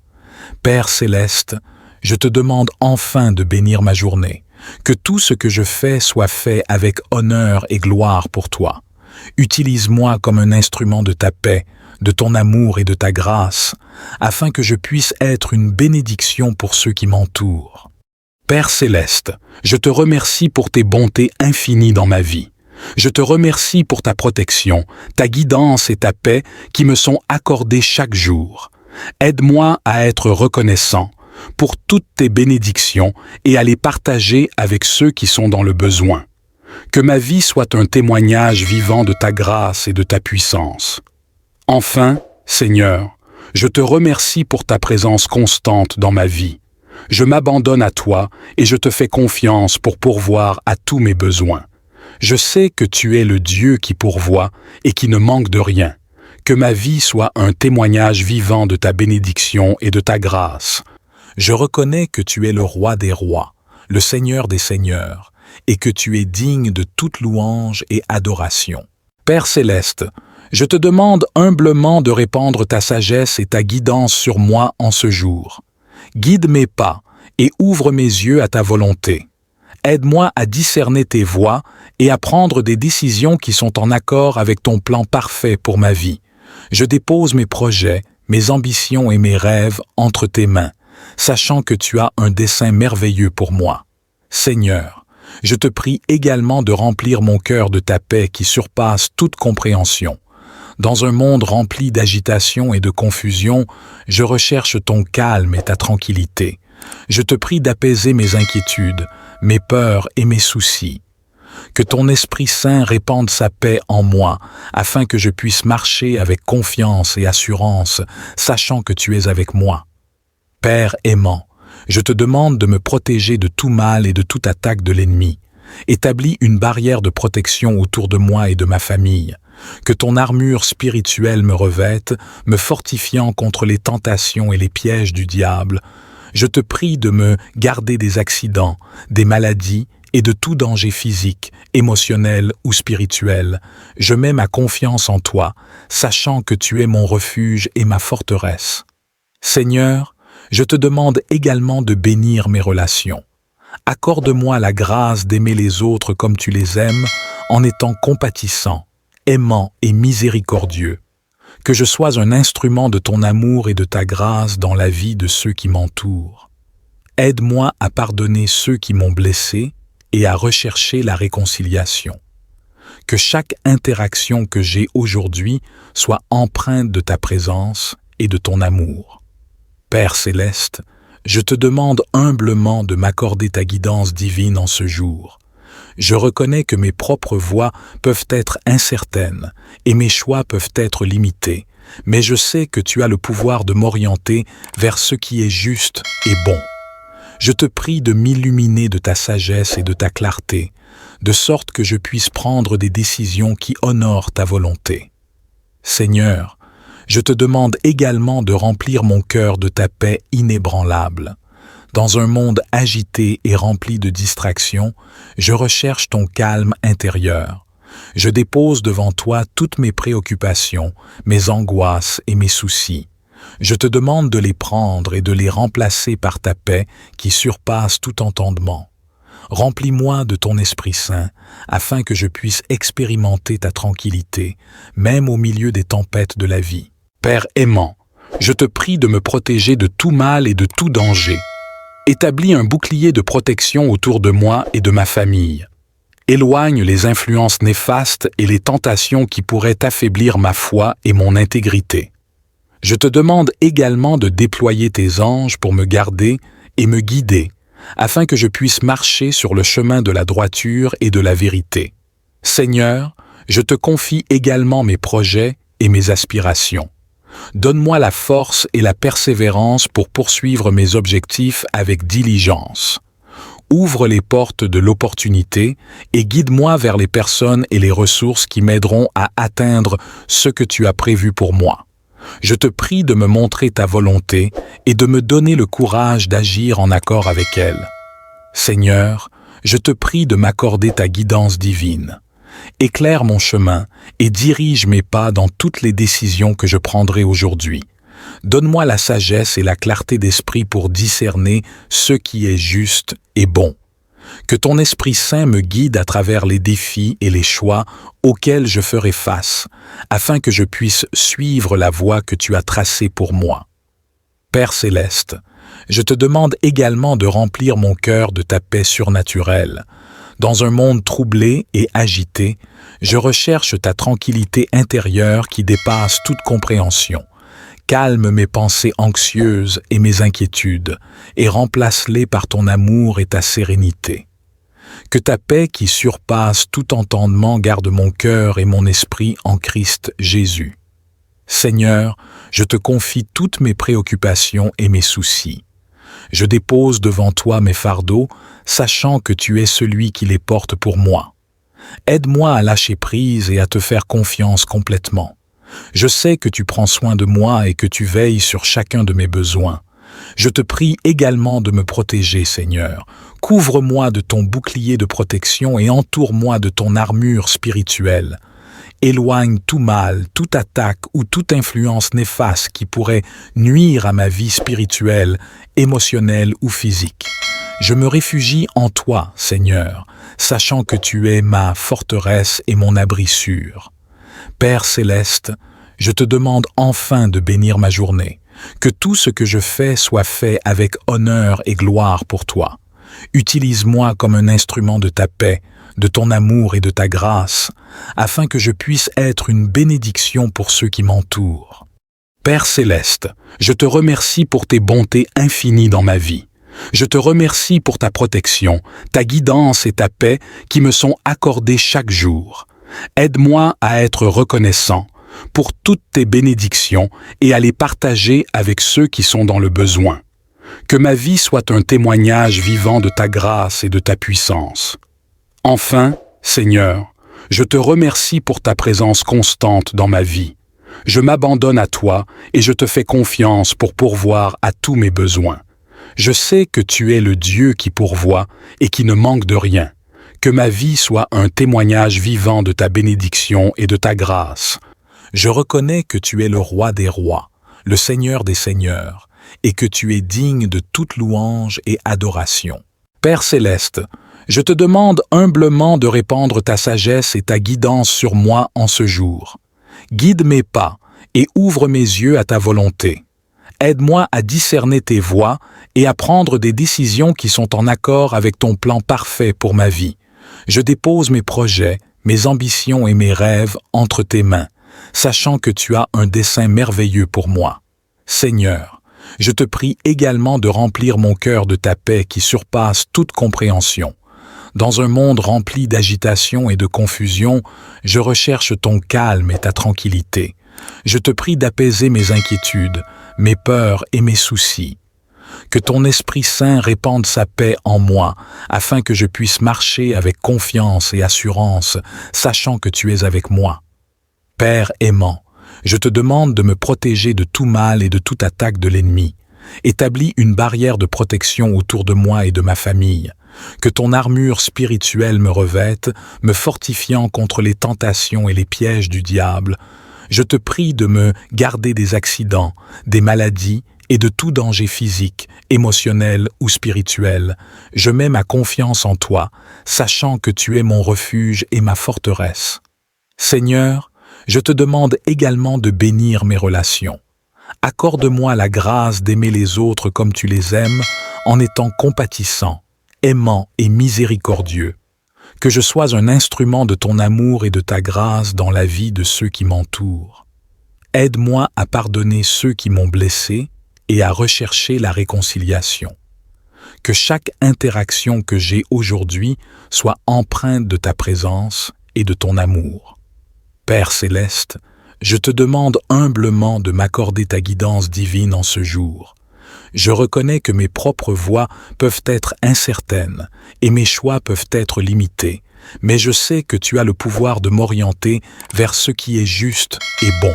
Père céleste, je te demande enfin de bénir ma journée, que tout ce que je fais soit fait avec honneur et gloire pour toi. Utilise-moi comme un instrument de ta paix, de ton amour et de ta grâce, afin que je puisse être une bénédiction pour ceux qui m'entourent. Père céleste, je te remercie pour tes bontés infinies dans ma vie. Je te remercie pour ta protection, ta guidance et ta paix qui me sont accordées chaque jour. Aide-moi à être reconnaissant pour toutes tes bénédictions et à les partager avec ceux qui sont dans le besoin. Que ma vie soit un témoignage vivant de ta grâce et de ta puissance. Enfin, Seigneur, je te remercie pour ta présence constante dans ma vie. Je m'abandonne à toi et je te fais confiance pour pourvoir à tous mes besoins. Je sais que tu es le Dieu qui pourvoit et qui ne manque de rien. Que ma vie soit un témoignage vivant de ta bénédiction et de ta grâce. Je reconnais que tu es le roi des rois, le Seigneur des seigneurs, et que tu es digne de toute louange et adoration. Père céleste, je te demande humblement de répandre ta sagesse et ta guidance sur moi en ce jour. Guide mes pas et ouvre mes yeux à ta volonté. Aide-moi à discerner tes voies et à prendre des décisions qui sont en accord avec ton plan parfait pour ma vie. Je dépose mes projets, mes ambitions et mes rêves entre tes mains, sachant que tu as un dessein merveilleux pour moi. Seigneur, je te prie également de remplir mon cœur de ta paix qui surpasse toute compréhension. Dans un monde rempli d'agitation et de confusion, je recherche ton calme et ta tranquillité. Je te prie d'apaiser mes inquiétudes, mes peurs et mes soucis. Que ton Esprit Saint répande sa paix en moi, afin que je puisse marcher avec confiance et assurance, sachant que tu es avec moi. Père aimant, je te demande de me protéger de tout mal et de toute attaque de l'ennemi. Établis une barrière de protection autour de moi et de ma famille. Que ton armure spirituelle me revête, me fortifiant contre les tentations et les pièges du diable. Je te prie de me garder des accidents, des maladies et de tout danger physique, émotionnel ou spirituel. Je mets ma confiance en toi, sachant que tu es mon refuge et ma forteresse. Seigneur, je te demande également de bénir mes relations. Accorde-moi la grâce d'aimer les autres comme tu les aimes, en étant compatissant, aimant et miséricordieux. Que je sois un instrument de ton amour et de ta grâce dans la vie de ceux qui m'entourent. Aide-moi à pardonner ceux qui m'ont blessé et à rechercher la réconciliation. Que chaque interaction que j'ai aujourd'hui soit empreinte de ta présence et de ton amour. Père céleste, je te demande humblement de m'accorder ta guidance divine en ce jour. Je reconnais que mes propres voies peuvent être incertaines et mes choix peuvent être limités, mais je sais que tu as le pouvoir de m'orienter vers ce qui est juste et bon. Je te prie de m'illuminer de ta sagesse et de ta clarté, de sorte que je puisse prendre des décisions qui honorent ta volonté. Seigneur, je te demande également de remplir mon cœur de ta paix inébranlable. Dans un monde agité et rempli de distractions, je recherche ton calme intérieur. Je dépose devant toi toutes mes préoccupations, mes angoisses et mes soucis. Je te demande de les prendre et de les remplacer par ta paix qui surpasse tout entendement. Remplis-moi de ton Esprit Saint, afin que je puisse expérimenter ta tranquillité, même au milieu des tempêtes de la vie. Père aimant, je te prie de me protéger de tout mal et de tout danger. Établis un bouclier de protection autour de moi et de ma famille. Éloigne les influences néfastes et les tentations qui pourraient affaiblir ma foi et mon intégrité. Je te demande également de déployer tes anges pour me garder et me guider, afin que je puisse marcher sur le chemin de la droiture et de la vérité. Seigneur, je te confie également mes projets et mes aspirations. Donne-moi la force et la persévérance pour poursuivre mes objectifs avec diligence. Ouvre les portes de l'opportunité et guide-moi vers les personnes et les ressources qui m'aideront à atteindre ce que tu as prévu pour moi. Je te prie de me montrer ta volonté et de me donner le courage d'agir en accord avec elle. Seigneur, je te prie de m'accorder ta guidance divine. Éclaire mon chemin et dirige mes pas dans toutes les décisions que je prendrai aujourd'hui. Donne-moi la sagesse et la clarté d'esprit pour discerner ce qui est juste et bon. Que ton Esprit Saint me guide à travers les défis et les choix auxquels je ferai face, afin que je puisse suivre la voie que tu as tracée pour moi. Père céleste, je te demande également de remplir mon cœur de ta paix surnaturelle. Dans un monde troublé et agité, je recherche ta tranquillité intérieure qui dépasse toute compréhension. Calme mes pensées anxieuses et mes inquiétudes, et remplace-les par ton amour et ta sérénité. Que ta paix qui surpasse tout entendement garde mon cœur et mon esprit en Christ Jésus. Seigneur, je te confie toutes mes préoccupations et mes soucis. Je dépose devant toi mes fardeaux, sachant que tu es celui qui les porte pour moi. Aide-moi à lâcher prise et à te faire confiance complètement. Je sais que tu prends soin de moi et que tu veilles sur chacun de mes besoins. Je te prie également de me protéger, Seigneur. Couvre-moi de ton bouclier de protection et entoure-moi de ton armure spirituelle. Éloigne tout mal, toute attaque ou toute influence néfaste qui pourrait nuire à ma vie spirituelle, émotionnelle ou physique. Je me réfugie en toi, Seigneur, sachant que tu es ma forteresse et mon abri sûr. Père céleste, je te demande enfin de bénir ma journée, que tout ce que je fais soit fait avec honneur et gloire pour toi. Utilise-moi comme un instrument de ta paix, de ton amour et de ta grâce, afin que je puisse être une bénédiction pour ceux qui m'entourent. Père céleste, je te remercie pour tes bontés infinies dans ma vie. Je te remercie pour ta protection, ta guidance et ta paix qui me sont accordées chaque jour. Aide-moi à être reconnaissant pour toutes tes bénédictions et à les partager avec ceux qui sont dans le besoin. Que ma vie soit un témoignage vivant de ta grâce et de ta puissance. Enfin, Seigneur, je te remercie pour ta présence constante dans ma vie. Je m'abandonne à toi et je te fais confiance pour pourvoir à tous mes besoins. Je sais que tu es le Dieu qui pourvoit et qui ne manque de rien. Que ma vie soit un témoignage vivant de ta bénédiction et de ta grâce. Je reconnais que tu es le roi des rois, le Seigneur des seigneurs, et que tu es digne de toute louange et adoration. Père céleste, je te demande humblement de répandre ta sagesse et ta guidance sur moi en ce jour. Guide mes pas et ouvre mes yeux à ta volonté. Aide-moi à discerner tes voies et à prendre des décisions qui sont en accord avec ton plan parfait pour ma vie. Je dépose mes projets, mes ambitions et mes rêves entre tes mains, sachant que tu as un dessein merveilleux pour moi. Seigneur, je te prie également de remplir mon cœur de ta paix qui surpasse toute compréhension. Dans un monde rempli d'agitation et de confusion, je recherche ton calme et ta tranquillité. Je te prie d'apaiser mes inquiétudes, mes peurs et mes soucis. Que ton Esprit Saint répande sa paix en moi, afin que je puisse marcher avec confiance et assurance, sachant que tu es avec moi. Père aimant, je te demande de me protéger de tout mal et de toute attaque de l'ennemi. Établis une barrière de protection autour de moi et de ma famille. Que ton armure spirituelle me revête, me fortifiant contre les tentations et les pièges du diable. Je te prie de me garder des accidents, des maladies et de tout danger physique, émotionnel ou spirituel. Je mets ma confiance en toi, sachant que tu es mon refuge et ma forteresse. Seigneur, je te demande également de bénir mes relations. Accorde-moi la grâce d'aimer les autres comme tu les aimes, en étant compatissant, aimant et miséricordieux. Que je sois un instrument de ton amour et de ta grâce dans la vie de ceux qui m'entourent. Aide-moi à pardonner ceux qui m'ont blessé et à rechercher la réconciliation. Que chaque interaction que j'ai aujourd'hui soit empreinte de ta présence et de ton amour. Père céleste, je te demande humblement de m'accorder ta guidance divine en ce jour. Je reconnais que mes propres voies peuvent être incertaines et mes choix peuvent être limités, mais je sais que tu as le pouvoir de m'orienter vers ce qui est juste et bon.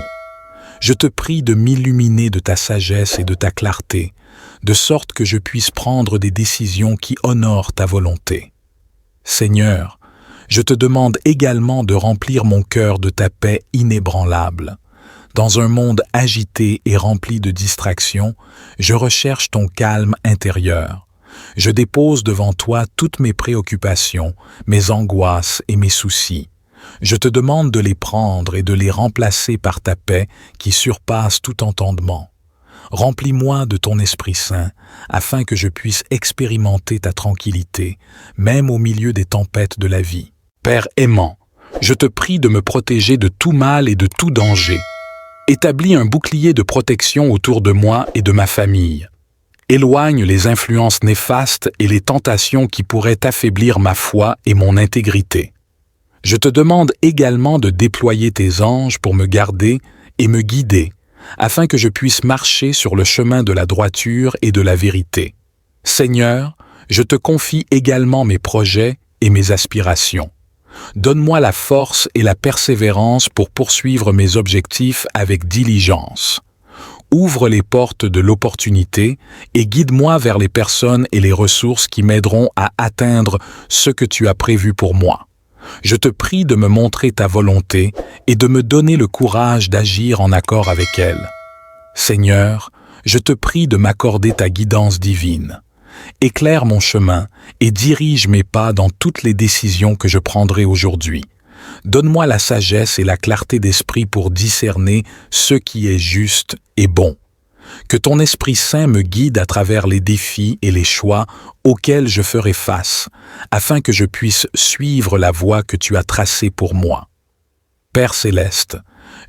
Je te prie de m'illuminer de ta sagesse et de ta clarté, de sorte que je puisse prendre des décisions qui honorent ta volonté. Seigneur, je te demande également de remplir mon cœur de ta paix inébranlable. Dans un monde agité et rempli de distractions, je recherche ton calme intérieur. Je dépose devant toi toutes mes préoccupations, mes angoisses et mes soucis. Je te demande de les prendre et de les remplacer par ta paix qui surpasse tout entendement. Remplis-moi de ton Esprit Saint, afin que je puisse expérimenter ta tranquillité, même au milieu des tempêtes de la vie. Père aimant, je te prie de me protéger de tout mal et de tout danger. Établis un bouclier de protection autour de moi et de ma famille. Éloigne les influences néfastes et les tentations qui pourraient affaiblir ma foi et mon intégrité. Je te demande également de déployer tes anges pour me garder et me guider, afin que je puisse marcher sur le chemin de la droiture et de la vérité. Seigneur, je te confie également mes projets et mes aspirations. Donne-moi la force et la persévérance pour poursuivre mes objectifs avec diligence. Ouvre les portes de l'opportunité et guide-moi vers les personnes et les ressources qui m'aideront à atteindre ce que tu as prévu pour moi. Je te prie de me montrer ta volonté et de me donner le courage d'agir en accord avec elle. Seigneur, je te prie de m'accorder ta guidance divine. Éclaire mon chemin et dirige mes pas dans toutes les décisions que je prendrai aujourd'hui. Donne-moi la sagesse et la clarté d'esprit pour discerner ce qui est juste et bon. Que ton Esprit Saint me guide à travers les défis et les choix auxquels je ferai face, afin que je puisse suivre la voie que tu as tracée pour moi. Père céleste,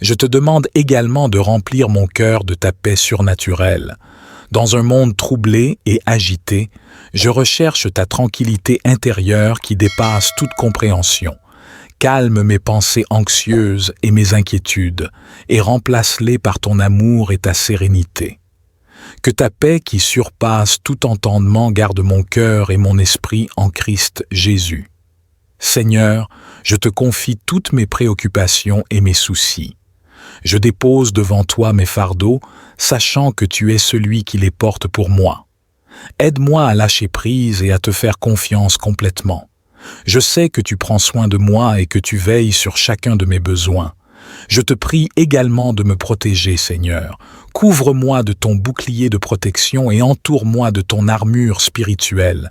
je te demande également de remplir mon cœur de ta paix surnaturelle. Dans un monde troublé et agité, je recherche ta tranquillité intérieure qui dépasse toute compréhension. Calme mes pensées anxieuses et mes inquiétudes, et remplace-les par ton amour et ta sérénité. Que ta paix qui surpasse tout entendement garde mon cœur et mon esprit en Christ Jésus. Seigneur, je te confie toutes mes préoccupations et mes soucis. Je dépose devant toi mes fardeaux, sachant que tu es celui qui les porte pour moi. Aide-moi à lâcher prise et à te faire confiance complètement. Je sais que tu prends soin de moi et que tu veilles sur chacun de mes besoins. Je te prie également de me protéger, Seigneur. Couvre-moi de ton bouclier de protection et entoure-moi de ton armure spirituelle.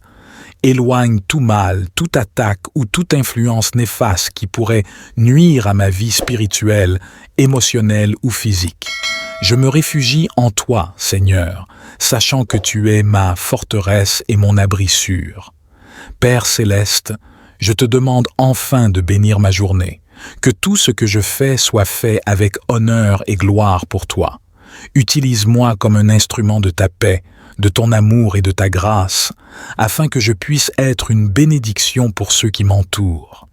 Éloigne tout mal, toute attaque ou toute influence néfaste qui pourrait nuire à ma vie spirituelle, émotionnelle ou physique. Je me réfugie en toi, Seigneur, sachant que tu es ma forteresse et mon abri sûr. Père céleste, je te demande enfin de bénir ma journée, que tout ce que je fais soit fait avec honneur et gloire pour toi. Utilise-moi comme un instrument de ta paix, de ton amour et de ta grâce, afin que je puisse être une bénédiction pour ceux qui m'entourent.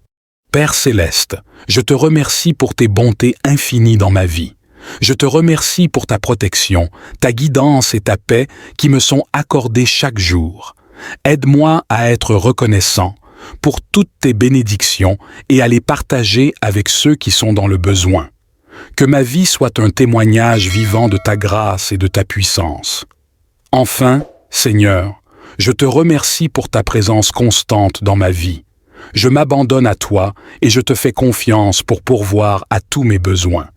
Père céleste, je te remercie pour tes bontés infinies dans ma vie. Je te remercie pour ta protection, ta guidance et ta paix qui me sont accordées chaque jour. Aide-moi à être reconnaissant pour toutes tes bénédictions et à les partager avec ceux qui sont dans le besoin. Que ma vie soit un témoignage vivant de ta grâce et de ta puissance. Enfin, Seigneur, je te remercie pour ta présence constante dans ma vie. Je m'abandonne à toi et je te fais confiance pour pourvoir à tous mes besoins.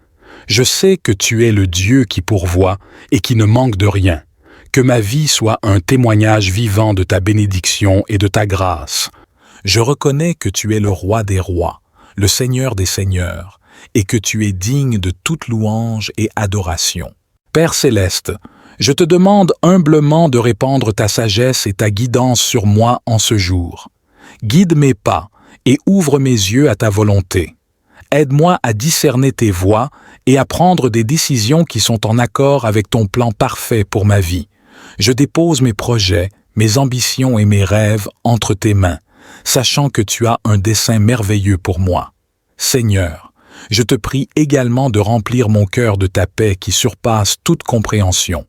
Je sais que tu es le Dieu qui pourvoit et qui ne manque de rien. Que ma vie soit un témoignage vivant de ta bénédiction et de ta grâce. Je reconnais que tu es le roi des rois, le Seigneur des seigneurs, et que tu es digne de toute louange et adoration. Père céleste, je te demande humblement de répandre ta sagesse et ta guidance sur moi en ce jour. Guide mes pas et ouvre mes yeux à ta volonté. Aide-moi à discerner tes voies et à prendre des décisions qui sont en accord avec ton plan parfait pour ma vie. Je dépose mes projets, mes ambitions et mes rêves entre tes mains, sachant que tu as un dessein merveilleux pour moi. Seigneur, je te prie également de remplir mon cœur de ta paix qui surpasse toute compréhension.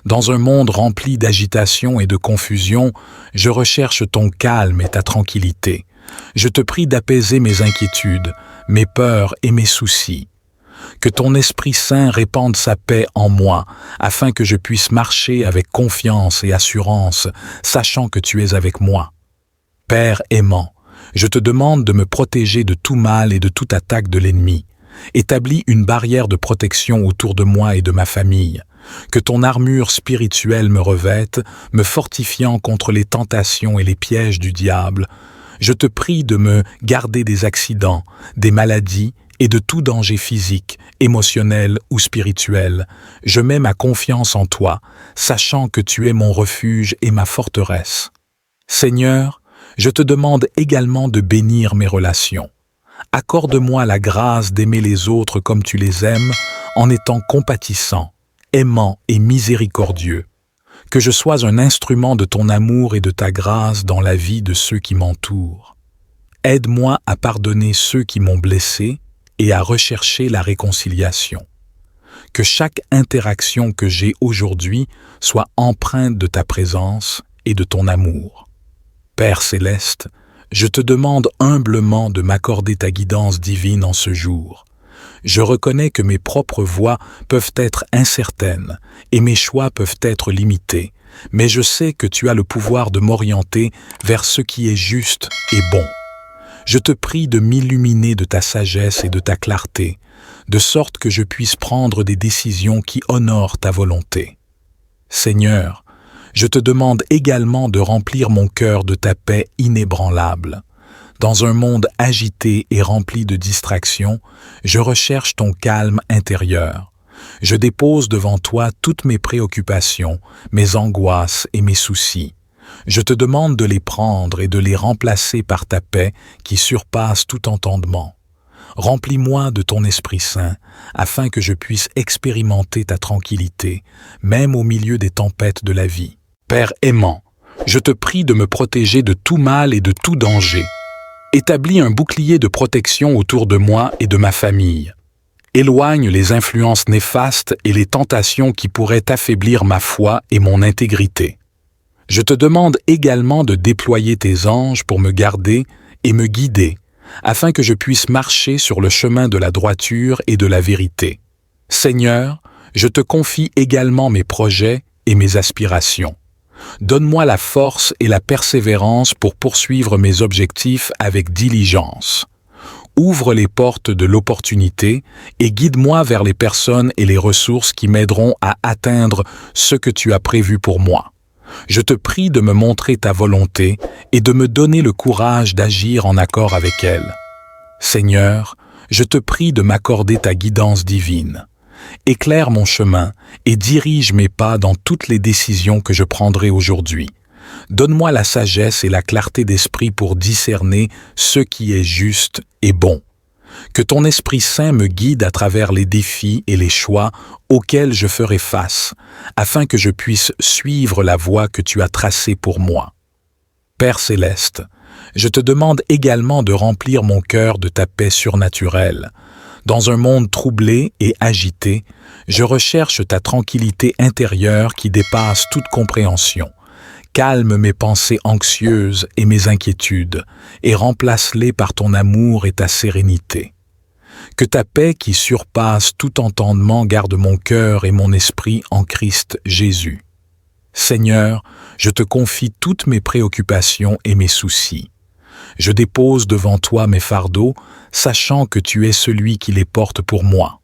Dans un monde rempli d'agitation et de confusion, je recherche ton calme et ta tranquillité. Je te prie d'apaiser mes inquiétudes, mes peurs et mes soucis. Que ton Esprit Saint répande sa paix en moi, afin que je puisse marcher avec confiance et assurance, sachant que tu es avec moi. Père aimant, je te demande de me protéger de tout mal et de toute attaque de l'ennemi. Établis une barrière de protection autour de moi et de ma famille. Que ton armure spirituelle me revête, me fortifiant contre les tentations et les pièges du diable. Je te prie de me garder des accidents, des maladies et de tout danger physique, émotionnel ou spirituel. Je mets ma confiance en toi, sachant que tu es mon refuge et ma forteresse. Seigneur, je te demande également de bénir mes relations. Accorde-moi la grâce d'aimer les autres comme tu les aimes, en étant compatissant, aimant et miséricordieux. Que je sois un instrument de ton amour et de ta grâce dans la vie de ceux qui m'entourent. Aide-moi à pardonner ceux qui m'ont blessé et à rechercher la réconciliation. Que chaque interaction que j'ai aujourd'hui soit empreinte de ta présence et de ton amour. Père céleste, je te demande humblement de m'accorder ta guidance divine en ce jour. Je reconnais que mes propres voies peuvent être incertaines et mes choix peuvent être limités, mais je sais que tu as le pouvoir de m'orienter vers ce qui est juste et bon. Je te prie de m'illuminer de ta sagesse et de ta clarté, de sorte que je puisse prendre des décisions qui honorent ta volonté. Seigneur, je te demande également de remplir mon cœur de ta paix inébranlable. Dans un monde agité et rempli de distractions, je recherche ton calme intérieur. Je dépose devant toi toutes mes préoccupations, mes angoisses et mes soucis. Je te demande de les prendre et de les remplacer par ta paix qui surpasse tout entendement. Remplis-moi de ton Esprit Saint, afin que je puisse expérimenter ta tranquillité, même au milieu des tempêtes de la vie. Père aimant, je te prie de me protéger de tout mal et de tout danger. Établis un bouclier de protection autour de moi et de ma famille. Éloigne les influences néfastes et les tentations qui pourraient affaiblir ma foi et mon intégrité. Je te demande également de déployer tes anges pour me garder et me guider, afin que je puisse marcher sur le chemin de la droiture et de la vérité. Seigneur, je te confie également mes projets et mes aspirations. Donne-moi la force et la persévérance pour poursuivre mes objectifs avec diligence. Ouvre les portes de l'opportunité et guide-moi vers les personnes et les ressources qui m'aideront à atteindre ce que tu as prévu pour moi. Je te prie de me montrer ta volonté et de me donner le courage d'agir en accord avec elle. Seigneur, je te prie de m'accorder ta guidance divine. Éclaire mon chemin et dirige mes pas dans toutes les décisions que je prendrai aujourd'hui. Donne-moi la sagesse et la clarté d'esprit pour discerner ce qui est juste et bon. Que ton Esprit Saint me guide à travers les défis et les choix auxquels je ferai face, afin que je puisse suivre la voie que tu as tracée pour moi. Père céleste, je te demande également de remplir mon cœur de ta paix surnaturelle. Dans un monde troublé et agité, je recherche ta tranquillité intérieure qui dépasse toute compréhension. Calme mes pensées anxieuses et mes inquiétudes, et remplace-les par ton amour et ta sérénité. Que ta paix qui surpasse tout entendement garde mon cœur et mon esprit en Christ Jésus. Seigneur, je te confie toutes mes préoccupations et mes soucis. Je dépose devant toi mes fardeaux, sachant que tu es celui qui les porte pour moi.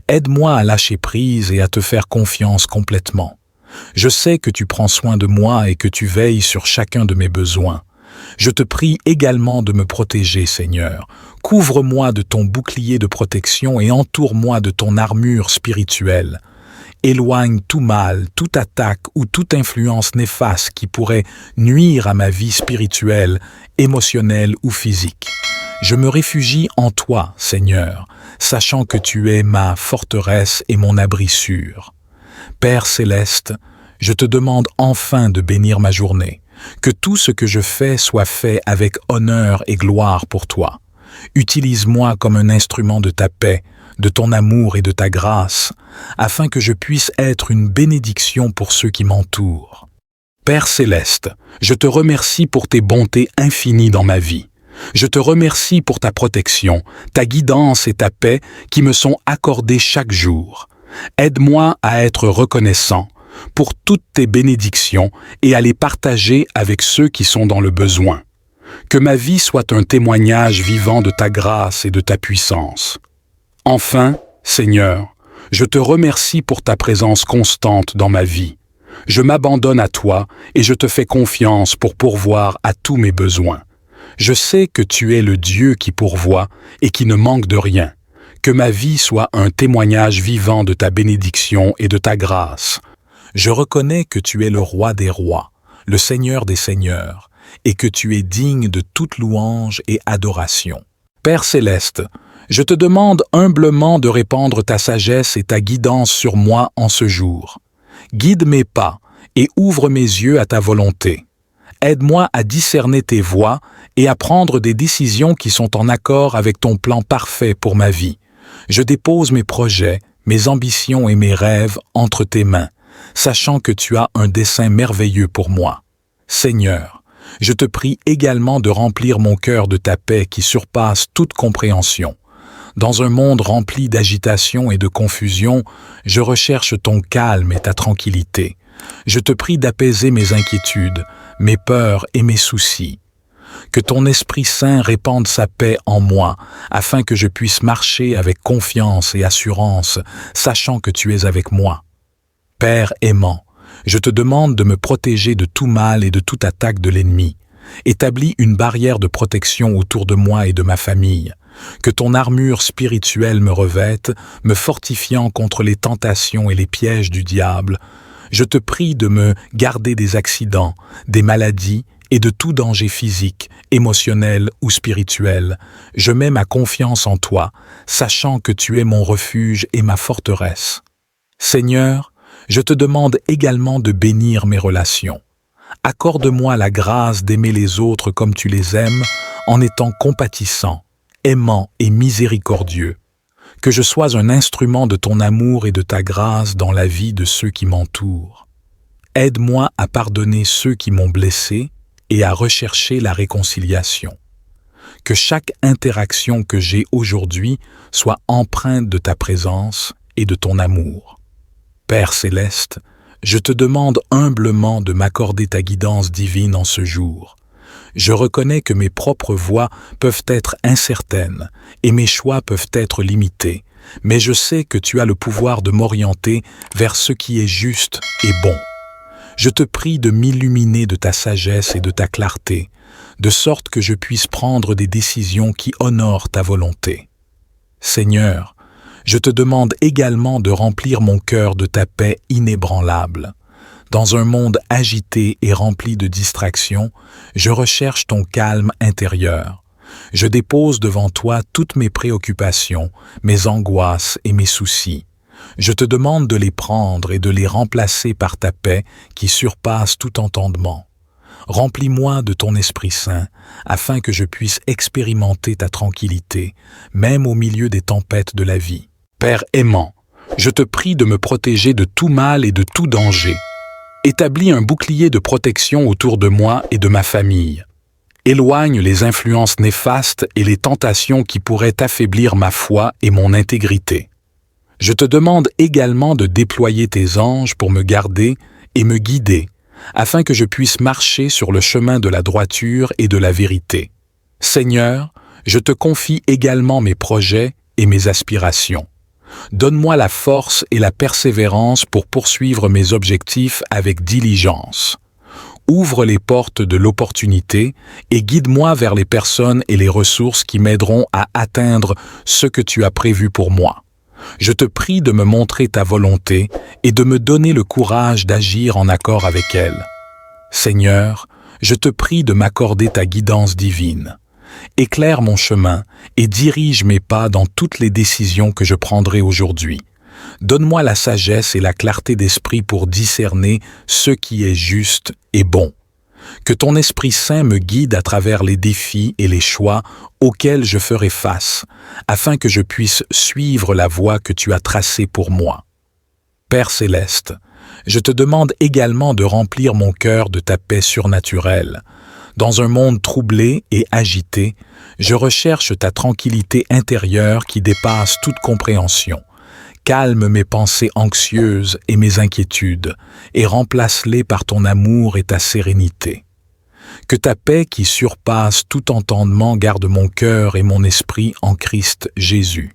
Aide-moi à lâcher prise et à te faire confiance complètement. Je sais que tu prends soin de moi et que tu veilles sur chacun de mes besoins. Je te prie également de me protéger, Seigneur. Couvre-moi de ton bouclier de protection et entoure-moi de ton armure spirituelle. Éloigne tout mal, toute attaque ou toute influence néfaste qui pourrait nuire à ma vie spirituelle, émotionnelle ou physique. Je me réfugie en toi, Seigneur, sachant que tu es ma forteresse et mon abri sûr. Père céleste, je te demande enfin de bénir ma journée, que tout ce que je fais soit fait avec honneur et gloire pour toi. Utilise-moi comme un instrument de ta paix, de ton amour et de ta grâce, afin que je puisse être une bénédiction pour ceux qui m'entourent. Père céleste, je te remercie pour tes bontés infinies dans ma vie. Je te remercie pour ta protection, ta guidance et ta paix qui me sont accordées chaque jour. Aide-moi à être reconnaissant pour toutes tes bénédictions et à les partager avec ceux qui sont dans le besoin. Que ma vie soit un témoignage vivant de ta grâce et de ta puissance. Enfin, Seigneur, je te remercie pour ta présence constante dans ma vie. Je m'abandonne à toi et je te fais confiance pour pourvoir à tous mes besoins. Je sais que tu es le Dieu qui pourvoit et qui ne manque de rien. Que ma vie soit un témoignage vivant de ta bénédiction et de ta grâce. Je reconnais que tu es le roi des rois, le Seigneur des seigneurs, et que tu es digne de toute louange et adoration. Père céleste, je te demande humblement de répandre ta sagesse et ta guidance sur moi en ce jour. Guide mes pas et ouvre mes yeux à ta volonté. Aide-moi à discerner tes voies et à prendre des décisions qui sont en accord avec ton plan parfait pour ma vie. Je dépose mes projets, mes ambitions et mes rêves entre tes mains, sachant que tu as un dessein merveilleux pour moi. Seigneur, je te prie également de remplir mon cœur de ta paix qui surpasse toute compréhension. Dans un monde rempli d'agitation et de confusion, je recherche ton calme et ta tranquillité. Je te prie d'apaiser mes inquiétudes, mes peurs et mes soucis. Que ton Esprit Saint répande sa paix en moi, afin que je puisse marcher avec confiance et assurance, sachant que tu es avec moi. Père aimant, je te demande de me protéger de tout mal et de toute attaque de l'ennemi. Établis une barrière de protection autour de moi et de ma famille. Que ton armure spirituelle me revête, me fortifiant contre les tentations et les pièges du diable. Je te prie de me garder des accidents, des maladies et de tout danger physique, émotionnel ou spirituel. Je mets ma confiance en toi, sachant que tu es mon refuge et ma forteresse. Seigneur, je te demande également de bénir mes relations. Accorde-moi la grâce d'aimer les autres comme tu les aimes, en étant compatissant, aimant et miséricordieux. Que je sois un instrument de ton amour et de ta grâce dans la vie de ceux qui m'entourent. Aide-moi à pardonner ceux qui m'ont blessé et à rechercher la réconciliation. Que chaque interaction que j'ai aujourd'hui soit empreinte de ta présence et de ton amour. Père céleste, je te demande humblement de m'accorder ta guidance divine en ce jour. Je reconnais que mes propres voies peuvent être incertaines et mes choix peuvent être limités, mais je sais que tu as le pouvoir de m'orienter vers ce qui est juste et bon. Je te prie de m'illuminer de ta sagesse et de ta clarté, de sorte que je puisse prendre des décisions qui honorent ta volonté. Seigneur, je te demande également de remplir mon cœur de ta paix inébranlable. Dans un monde agité et rempli de distractions, je recherche ton calme intérieur. Je dépose devant toi toutes mes préoccupations, mes angoisses et mes soucis. Je te demande de les prendre et de les remplacer par ta paix qui surpasse tout entendement. Remplis-moi de ton Esprit Saint, afin que je puisse expérimenter ta tranquillité, même au milieu des tempêtes de la vie. Père aimant, je te prie de me protéger de tout mal et de tout danger. Établis un bouclier de protection autour de moi et de ma famille. Éloigne les influences néfastes et les tentations qui pourraient affaiblir ma foi et mon intégrité. Je te demande également de déployer tes anges pour me garder et me guider, afin que je puisse marcher sur le chemin de la droiture et de la vérité. Seigneur, je te confie également mes projets et mes aspirations. Donne-moi la force et la persévérance pour poursuivre mes objectifs avec diligence. Ouvre les portes de l'opportunité et guide-moi vers les personnes et les ressources qui m'aideront à atteindre ce que tu as prévu pour moi. Je te prie de me montrer ta volonté et de me donner le courage d'agir en accord avec elle. Seigneur, je te prie de m'accorder ta guidance divine. Éclaire mon chemin et dirige mes pas dans toutes les décisions que je prendrai aujourd'hui. Donne-moi la sagesse et la clarté d'esprit pour discerner ce qui est juste et bon. Que ton Esprit Saint me guide à travers les défis et les choix auxquels je ferai face, afin que je puisse suivre la voie que tu as tracée pour moi. Père céleste, je te demande également de remplir mon cœur de ta paix surnaturelle. Dans un monde troublé et agité, je recherche ta tranquillité intérieure qui dépasse toute compréhension. Calme mes pensées anxieuses et mes inquiétudes, et remplace-les par ton amour et ta sérénité. Que ta paix qui surpasse tout entendement garde mon cœur et mon esprit en Christ Jésus.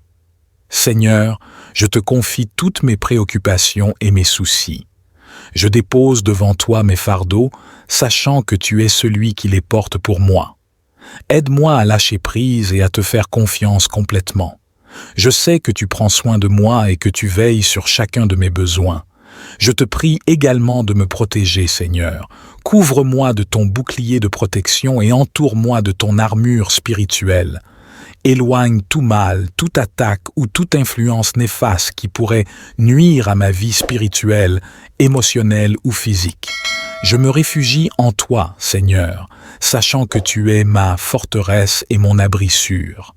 Seigneur, je te confie toutes mes préoccupations et mes soucis. Je dépose devant toi mes fardeaux, sachant que tu es celui qui les porte pour moi. Aide-moi à lâcher prise et à te faire confiance complètement. Je sais que tu prends soin de moi et que tu veilles sur chacun de mes besoins. Je te prie également de me protéger, Seigneur. Couvre-moi de ton bouclier de protection et entoure-moi de ton armure spirituelle. Éloigne tout mal, toute attaque ou toute influence néfaste qui pourrait nuire à ma vie spirituelle, émotionnelle ou physique. Je me réfugie en toi, Seigneur, sachant que tu es ma forteresse et mon abri sûr.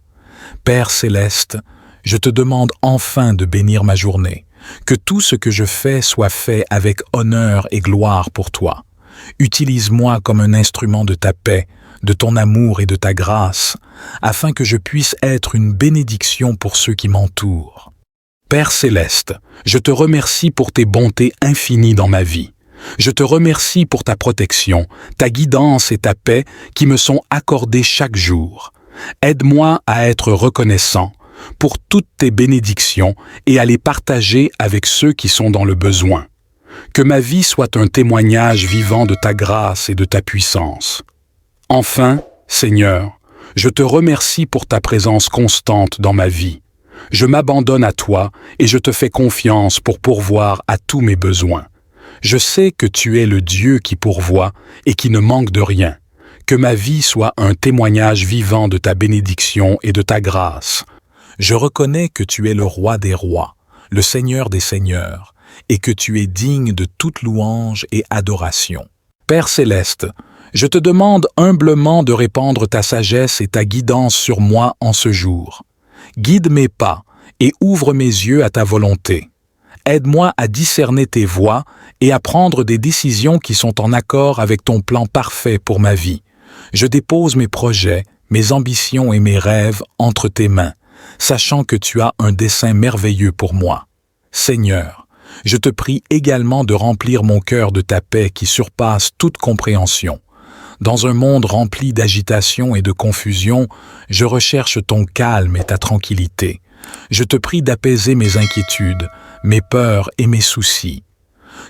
Père céleste, je te demande enfin de bénir ma journée, que tout ce que je fais soit fait avec honneur et gloire pour toi. Utilise-moi comme un instrument de ta paix, de ton amour et de ta grâce, afin que je puisse être une bénédiction pour ceux qui m'entourent. Père céleste, je te remercie pour tes bontés infinies dans ma vie. Je te remercie pour ta protection, ta guidance et ta paix qui me sont accordées chaque jour. Aide-moi à être reconnaissant pour toutes tes bénédictions et à les partager avec ceux qui sont dans le besoin. Que ma vie soit un témoignage vivant de ta grâce et de ta puissance. Enfin, Seigneur, je te remercie pour ta présence constante dans ma vie. Je m'abandonne à toi et je te fais confiance pour pourvoir à tous mes besoins. Je sais que tu es le Dieu qui pourvoit et qui ne manque de rien. Que ma vie soit un témoignage vivant de ta bénédiction et de ta grâce. Je reconnais que tu es le roi des rois, le Seigneur des seigneurs, et que tu es digne de toute louange et adoration. Père céleste, je te demande humblement de répandre ta sagesse et ta guidance sur moi en ce jour. Guide mes pas et ouvre mes yeux à ta volonté. Aide-moi à discerner tes voies et à prendre des décisions qui sont en accord avec ton plan parfait pour ma vie. Je dépose mes projets, mes ambitions et mes rêves entre tes mains, sachant que tu as un dessein merveilleux pour moi. Seigneur, je te prie également de remplir mon cœur de ta paix qui surpasse toute compréhension. Dans un monde rempli d'agitation et de confusion, je recherche ton calme et ta tranquillité. Je te prie d'apaiser mes inquiétudes, mes peurs et mes soucis.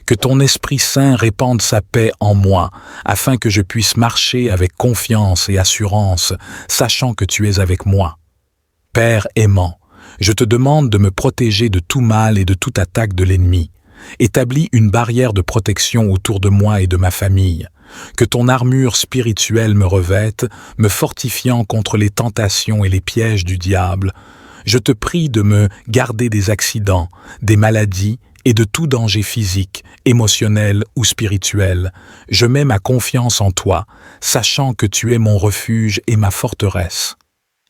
Que ton Esprit Saint répande sa paix en moi, afin que je puisse marcher avec confiance et assurance, sachant que tu es avec moi. Père aimant, je te demande de me protéger de tout mal et de toute attaque de l'ennemi. Établis une barrière de protection autour de moi et de ma famille. Que ton armure spirituelle me revête, me fortifiant contre les tentations et les pièges du diable. Je te prie de me garder des accidents, des maladies et de tout danger physique, émotionnel ou spirituel. Je mets ma confiance en toi, sachant que tu es mon refuge et ma forteresse.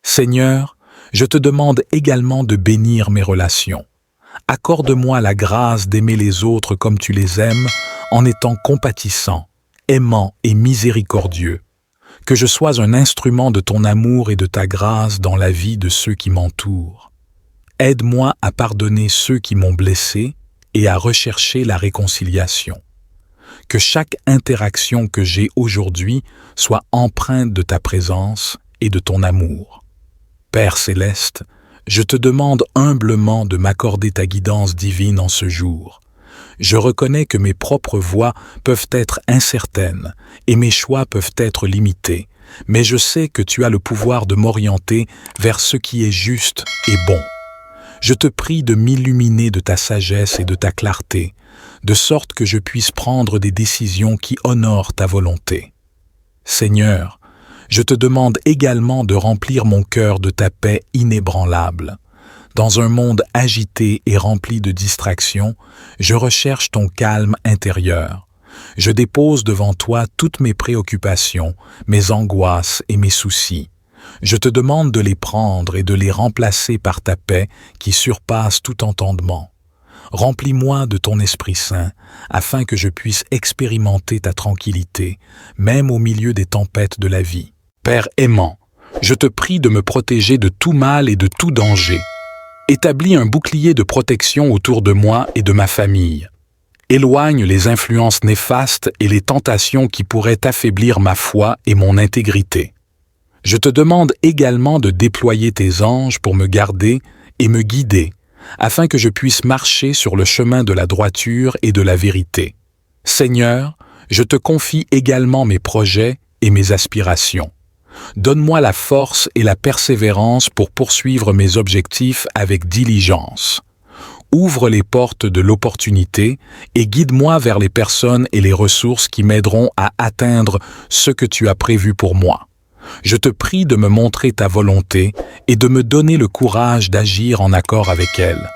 Seigneur, je te demande également de bénir mes relations. Accorde-moi la grâce d'aimer les autres comme tu les aimes, en étant compatissant, aimant et miséricordieux. Que je sois un instrument de ton amour et de ta grâce dans la vie de ceux qui m'entourent. Aide-moi à pardonner ceux qui m'ont blessé et à rechercher la réconciliation. Que chaque interaction que j'ai aujourd'hui soit empreinte de ta présence et de ton amour. Père céleste, je te demande humblement de m'accorder ta guidance divine en ce jour. Je reconnais que mes propres voies peuvent être incertaines et mes choix peuvent être limités, mais je sais que tu as le pouvoir de m'orienter vers ce qui est juste et bon. Je te prie de m'illuminer de ta sagesse et de ta clarté, de sorte que je puisse prendre des décisions qui honorent ta volonté. Seigneur, je te demande également de remplir mon cœur de ta paix inébranlable. Dans un monde agité et rempli de distractions, je recherche ton calme intérieur. Je dépose devant toi toutes mes préoccupations, mes angoisses et mes soucis. Je te demande de les prendre et de les remplacer par ta paix qui surpasse tout entendement. Remplis-moi de ton Esprit Saint, afin que je puisse expérimenter ta tranquillité, même au milieu des tempêtes de la vie. Père aimant, je te prie de me protéger de tout mal et de tout danger. Établis un bouclier de protection autour de moi et de ma famille. Éloigne les influences néfastes et les tentations qui pourraient affaiblir ma foi et mon intégrité. Je te demande également de déployer tes anges pour me garder et me guider, afin que je puisse marcher sur le chemin de la droiture et de la vérité. Seigneur, je te confie également mes projets et mes aspirations. Donne-moi la force et la persévérance pour poursuivre mes objectifs avec diligence. Ouvre les portes de l'opportunité et guide-moi vers les personnes et les ressources qui m'aideront à atteindre ce que tu as prévu pour moi. Je te prie de me montrer ta volonté et de me donner le courage d'agir en accord avec elle.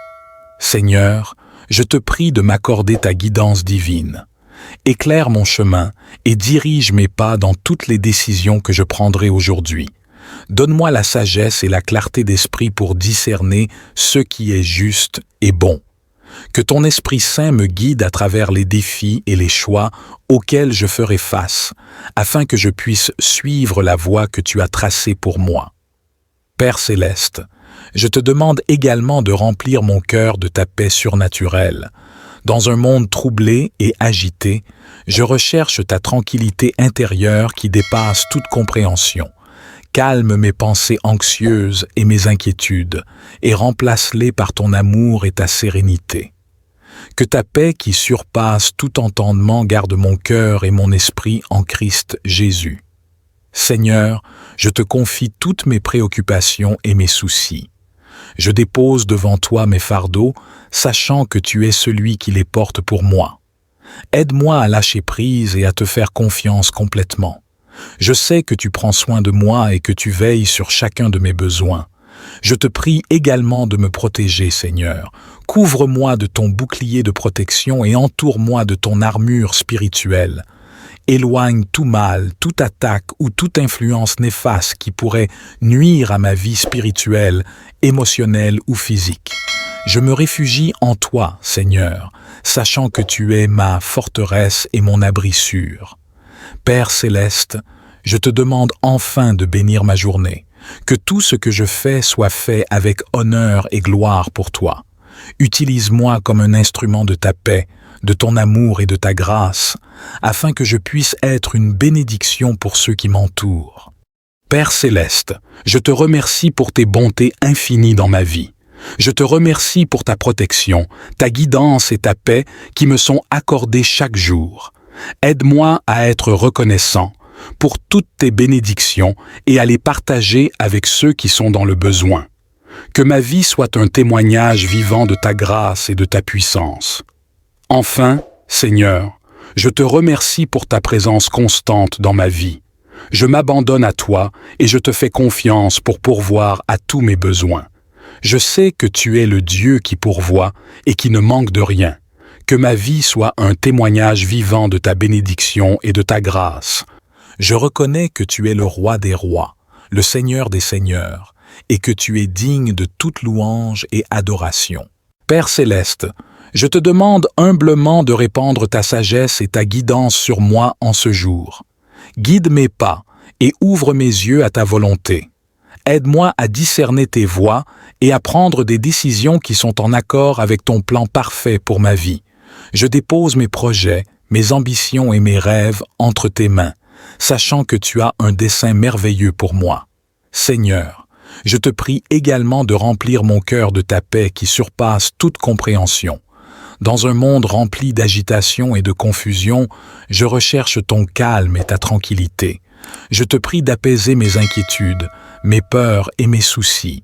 Seigneur, je te prie de m'accorder ta guidance divine. Éclaire mon chemin et dirige mes pas dans toutes les décisions que je prendrai aujourd'hui. Donne-moi la sagesse et la clarté d'esprit pour discerner ce qui est juste et bon. Que ton Esprit Saint me guide à travers les défis et les choix auxquels je ferai face, afin que je puisse suivre la voie que tu as tracée pour moi. Père céleste, je te demande également de remplir mon cœur de ta paix surnaturelle. Dans un monde troublé et agité, je recherche ta tranquillité intérieure qui dépasse toute compréhension. Calme mes pensées anxieuses et mes inquiétudes, et remplace-les par ton amour et ta sérénité. Que ta paix qui surpasse tout entendement garde mon cœur et mon esprit en Christ Jésus. Seigneur, je te confie toutes mes préoccupations et mes soucis. Je dépose devant toi mes fardeaux, sachant que tu es celui qui les porte pour moi. Aide-moi à lâcher prise et à te faire confiance complètement. Je sais que tu prends soin de moi et que tu veilles sur chacun de mes besoins. Je te prie également de me protéger, Seigneur. Couvre-moi de ton bouclier de protection et entoure-moi de ton armure spirituelle. Éloigne tout mal, toute attaque ou toute influence néfaste qui pourrait nuire à ma vie spirituelle, émotionnelle ou physique. Je me réfugie en toi, Seigneur, sachant que tu es ma forteresse et mon abri sûr. Père céleste, je te demande enfin de bénir ma journée, que tout ce que je fais soit fait avec honneur et gloire pour toi. Utilise-moi comme un instrument de ta paix, de ton amour et de ta grâce, afin que je puisse être une bénédiction pour ceux qui m'entourent. Père céleste, je te remercie pour tes bontés infinies dans ma vie. Je te remercie pour ta protection, ta guidance et ta paix qui me sont accordées chaque jour. Aide-moi à être reconnaissant pour toutes tes bénédictions et à les partager avec ceux qui sont dans le besoin. Que ma vie soit un témoignage vivant de ta grâce et de ta puissance. Enfin, Seigneur, je te remercie pour ta présence constante dans ma vie. Je m'abandonne à toi et je te fais confiance pour pourvoir à tous mes besoins. Je sais que tu es le Dieu qui pourvoit et qui ne manque de rien. Que ma vie soit un témoignage vivant de ta bénédiction et de ta grâce. Je reconnais que tu es le roi des rois, le Seigneur des seigneurs, et que tu es digne de toute louange et adoration. Père céleste, je te demande humblement de répandre ta sagesse et ta guidance sur moi en ce jour. Guide mes pas et ouvre mes yeux à ta volonté. Aide-moi à discerner tes voies et à prendre des décisions qui sont en accord avec ton plan parfait pour ma vie. Je dépose mes projets, mes ambitions et mes rêves entre tes mains, sachant que tu as un dessein merveilleux pour moi. Seigneur, je te prie également de remplir mon cœur de ta paix qui surpasse toute compréhension. Dans un monde rempli d'agitation et de confusion, je recherche ton calme et ta tranquillité. Je te prie d'apaiser mes inquiétudes, mes peurs et mes soucis.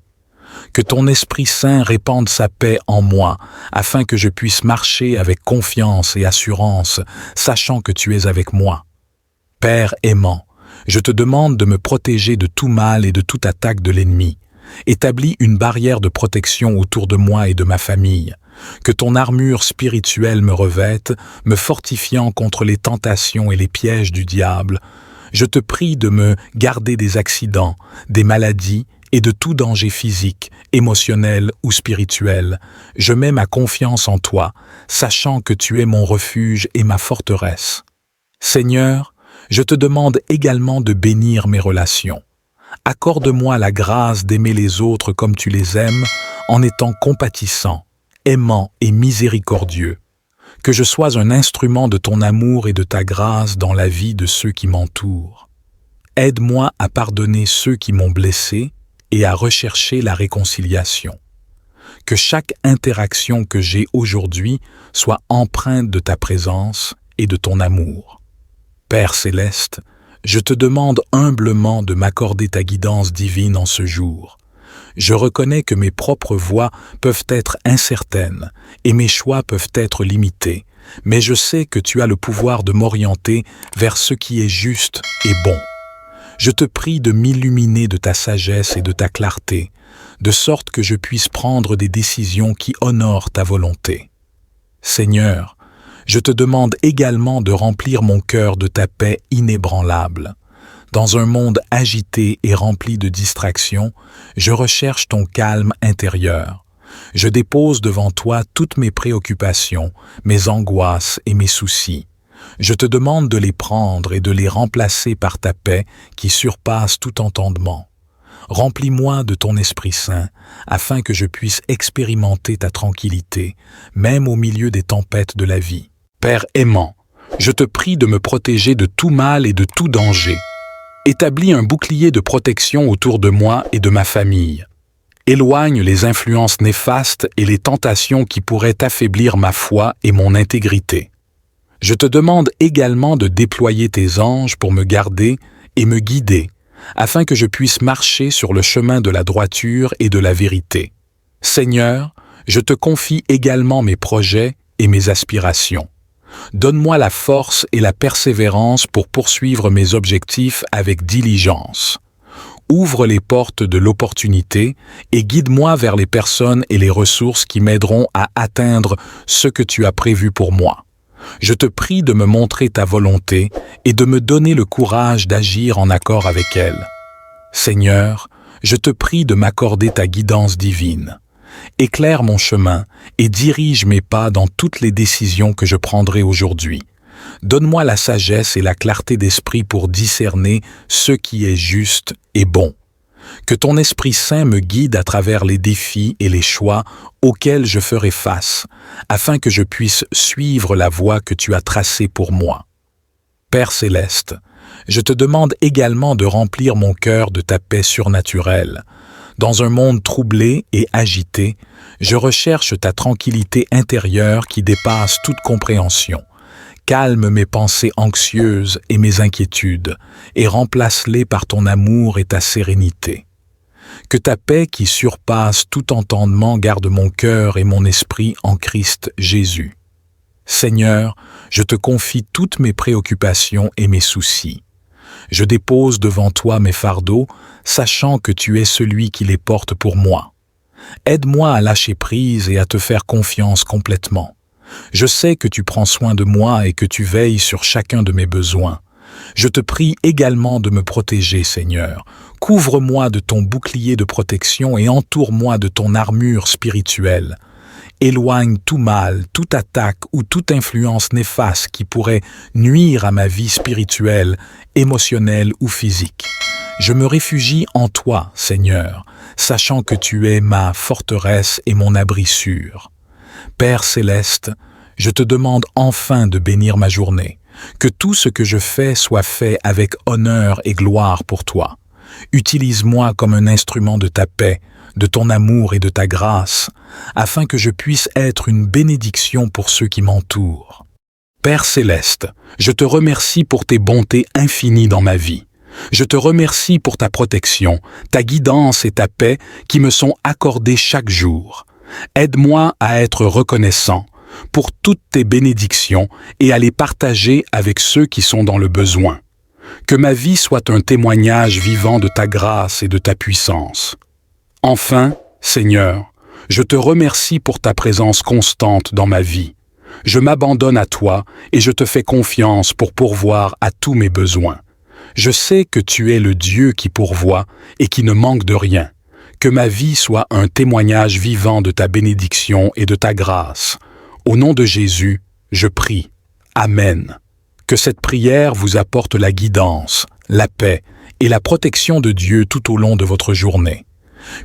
Que ton Esprit Saint répande sa paix en moi, afin que je puisse marcher avec confiance et assurance, sachant que tu es avec moi. Père aimant, je te demande de me protéger de tout mal et de toute attaque de l'ennemi. Établis une barrière de protection autour de moi et de ma famille. Que ton armure spirituelle me revête, me fortifiant contre les tentations et les pièges du diable. Je te prie de me garder des accidents, des maladies et de tout danger physique, émotionnel ou spirituel. Je mets ma confiance en toi, sachant que tu es mon refuge et ma forteresse. Seigneur, je te demande également de bénir mes relations. Accorde-moi la grâce d'aimer les autres comme tu les aimes, en étant compatissant, aimant et miséricordieux. Que je sois un instrument de ton amour et de ta grâce dans la vie de ceux qui m'entourent. Aide-moi à pardonner ceux qui m'ont blessé et à rechercher la réconciliation. Que chaque interaction que j'ai aujourd'hui soit empreinte de ta présence et de ton amour. Père céleste, je te demande humblement de m'accorder ta guidance divine en ce jour. Je reconnais que mes propres voies peuvent être incertaines et mes choix peuvent être limités, mais je sais que tu as le pouvoir de m'orienter vers ce qui est juste et bon. Je te prie de m'illuminer de ta sagesse et de ta clarté, de sorte que je puisse prendre des décisions qui honorent ta volonté. Seigneur, je te demande également de remplir mon cœur de ta paix inébranlable. Dans un monde agité et rempli de distractions, je recherche ton calme intérieur. Je dépose devant toi toutes mes préoccupations, mes angoisses et mes soucis. Je te demande de les prendre et de les remplacer par ta paix qui surpasse tout entendement. Remplis-moi de ton Esprit Saint, afin que je puisse expérimenter ta tranquillité, même au milieu des tempêtes de la vie. Père aimant, je te prie de me protéger de tout mal et de tout danger. Établis un bouclier de protection autour de moi et de ma famille. Éloigne les influences néfastes et les tentations qui pourraient affaiblir ma foi et mon intégrité. Je te demande également de déployer tes anges pour me garder et me guider, afin que je puisse marcher sur le chemin de la droiture et de la vérité. Seigneur, je te confie également mes projets et mes aspirations. Donne-moi la force et la persévérance pour poursuivre mes objectifs avec diligence. Ouvre les portes de l'opportunité et guide-moi vers les personnes et les ressources qui m'aideront à atteindre ce que tu as prévu pour moi. Je te prie de me montrer ta volonté et de me donner le courage d'agir en accord avec elle. Seigneur, je te prie de m'accorder ta guidance divine. Éclaire mon chemin et dirige mes pas dans toutes les décisions que je prendrai aujourd'hui. Donne-moi la sagesse et la clarté d'esprit pour discerner ce qui est juste et bon. Que ton Esprit Saint me guide à travers les défis et les choix auxquels je ferai face, afin que je puisse suivre la voie que tu as tracée pour moi. Père céleste, je te demande également de remplir mon cœur de ta paix surnaturelle. Dans un monde troublé et agité, je recherche ta tranquillité intérieure qui dépasse toute compréhension. Calme mes pensées anxieuses et mes inquiétudes, et remplace-les par ton amour et ta sérénité. Que ta paix qui surpasse tout entendement garde mon cœur et mon esprit en Christ Jésus. Seigneur, je te confie toutes mes préoccupations et mes soucis. Je dépose devant toi mes fardeaux, sachant que tu es celui qui les porte pour moi. Aide-moi à lâcher prise et à te faire confiance complètement. Je sais que tu prends soin de moi et que tu veilles sur chacun de mes besoins. Je te prie également de me protéger, Seigneur. Couvre-moi de ton bouclier de protection et entoure-moi de ton armure spirituelle. Éloigne tout mal, toute attaque ou toute influence néfaste qui pourrait nuire à ma vie spirituelle, émotionnelle ou physique. Je me réfugie en toi, Seigneur, sachant que tu es ma forteresse et mon abri sûr. Père céleste, je te demande enfin de bénir ma journée, que tout ce que je fais soit fait avec honneur et gloire pour toi. Utilise-moi comme un instrument de ta paix, de ton amour et de ta grâce, afin que je puisse être une bénédiction pour ceux qui m'entourent. Père céleste, je te remercie pour tes bontés infinies dans ma vie. Je te remercie pour ta protection, ta guidance et ta paix qui me sont accordées chaque jour. Aide-moi à être reconnaissant pour toutes tes bénédictions et à les partager avec ceux qui sont dans le besoin. Que ma vie soit un témoignage vivant de ta grâce et de ta puissance. Enfin, Seigneur, je te remercie pour ta présence constante dans ma vie. Je m'abandonne à toi et je te fais confiance pour pourvoir à tous mes besoins. Je sais que tu es le Dieu qui pourvoit et qui ne manque de rien. Que ma vie soit un témoignage vivant de ta bénédiction et de ta grâce. Au nom de Jésus, je prie. Amen. Que cette prière vous apporte la guidance, la paix et la protection de Dieu tout au long de votre journée.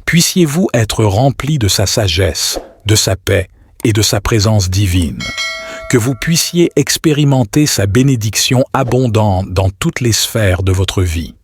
Puissiez-vous être remplis de sa sagesse, de sa paix et de sa présence divine. Que vous puissiez expérimenter sa bénédiction abondante dans toutes les sphères de votre vie.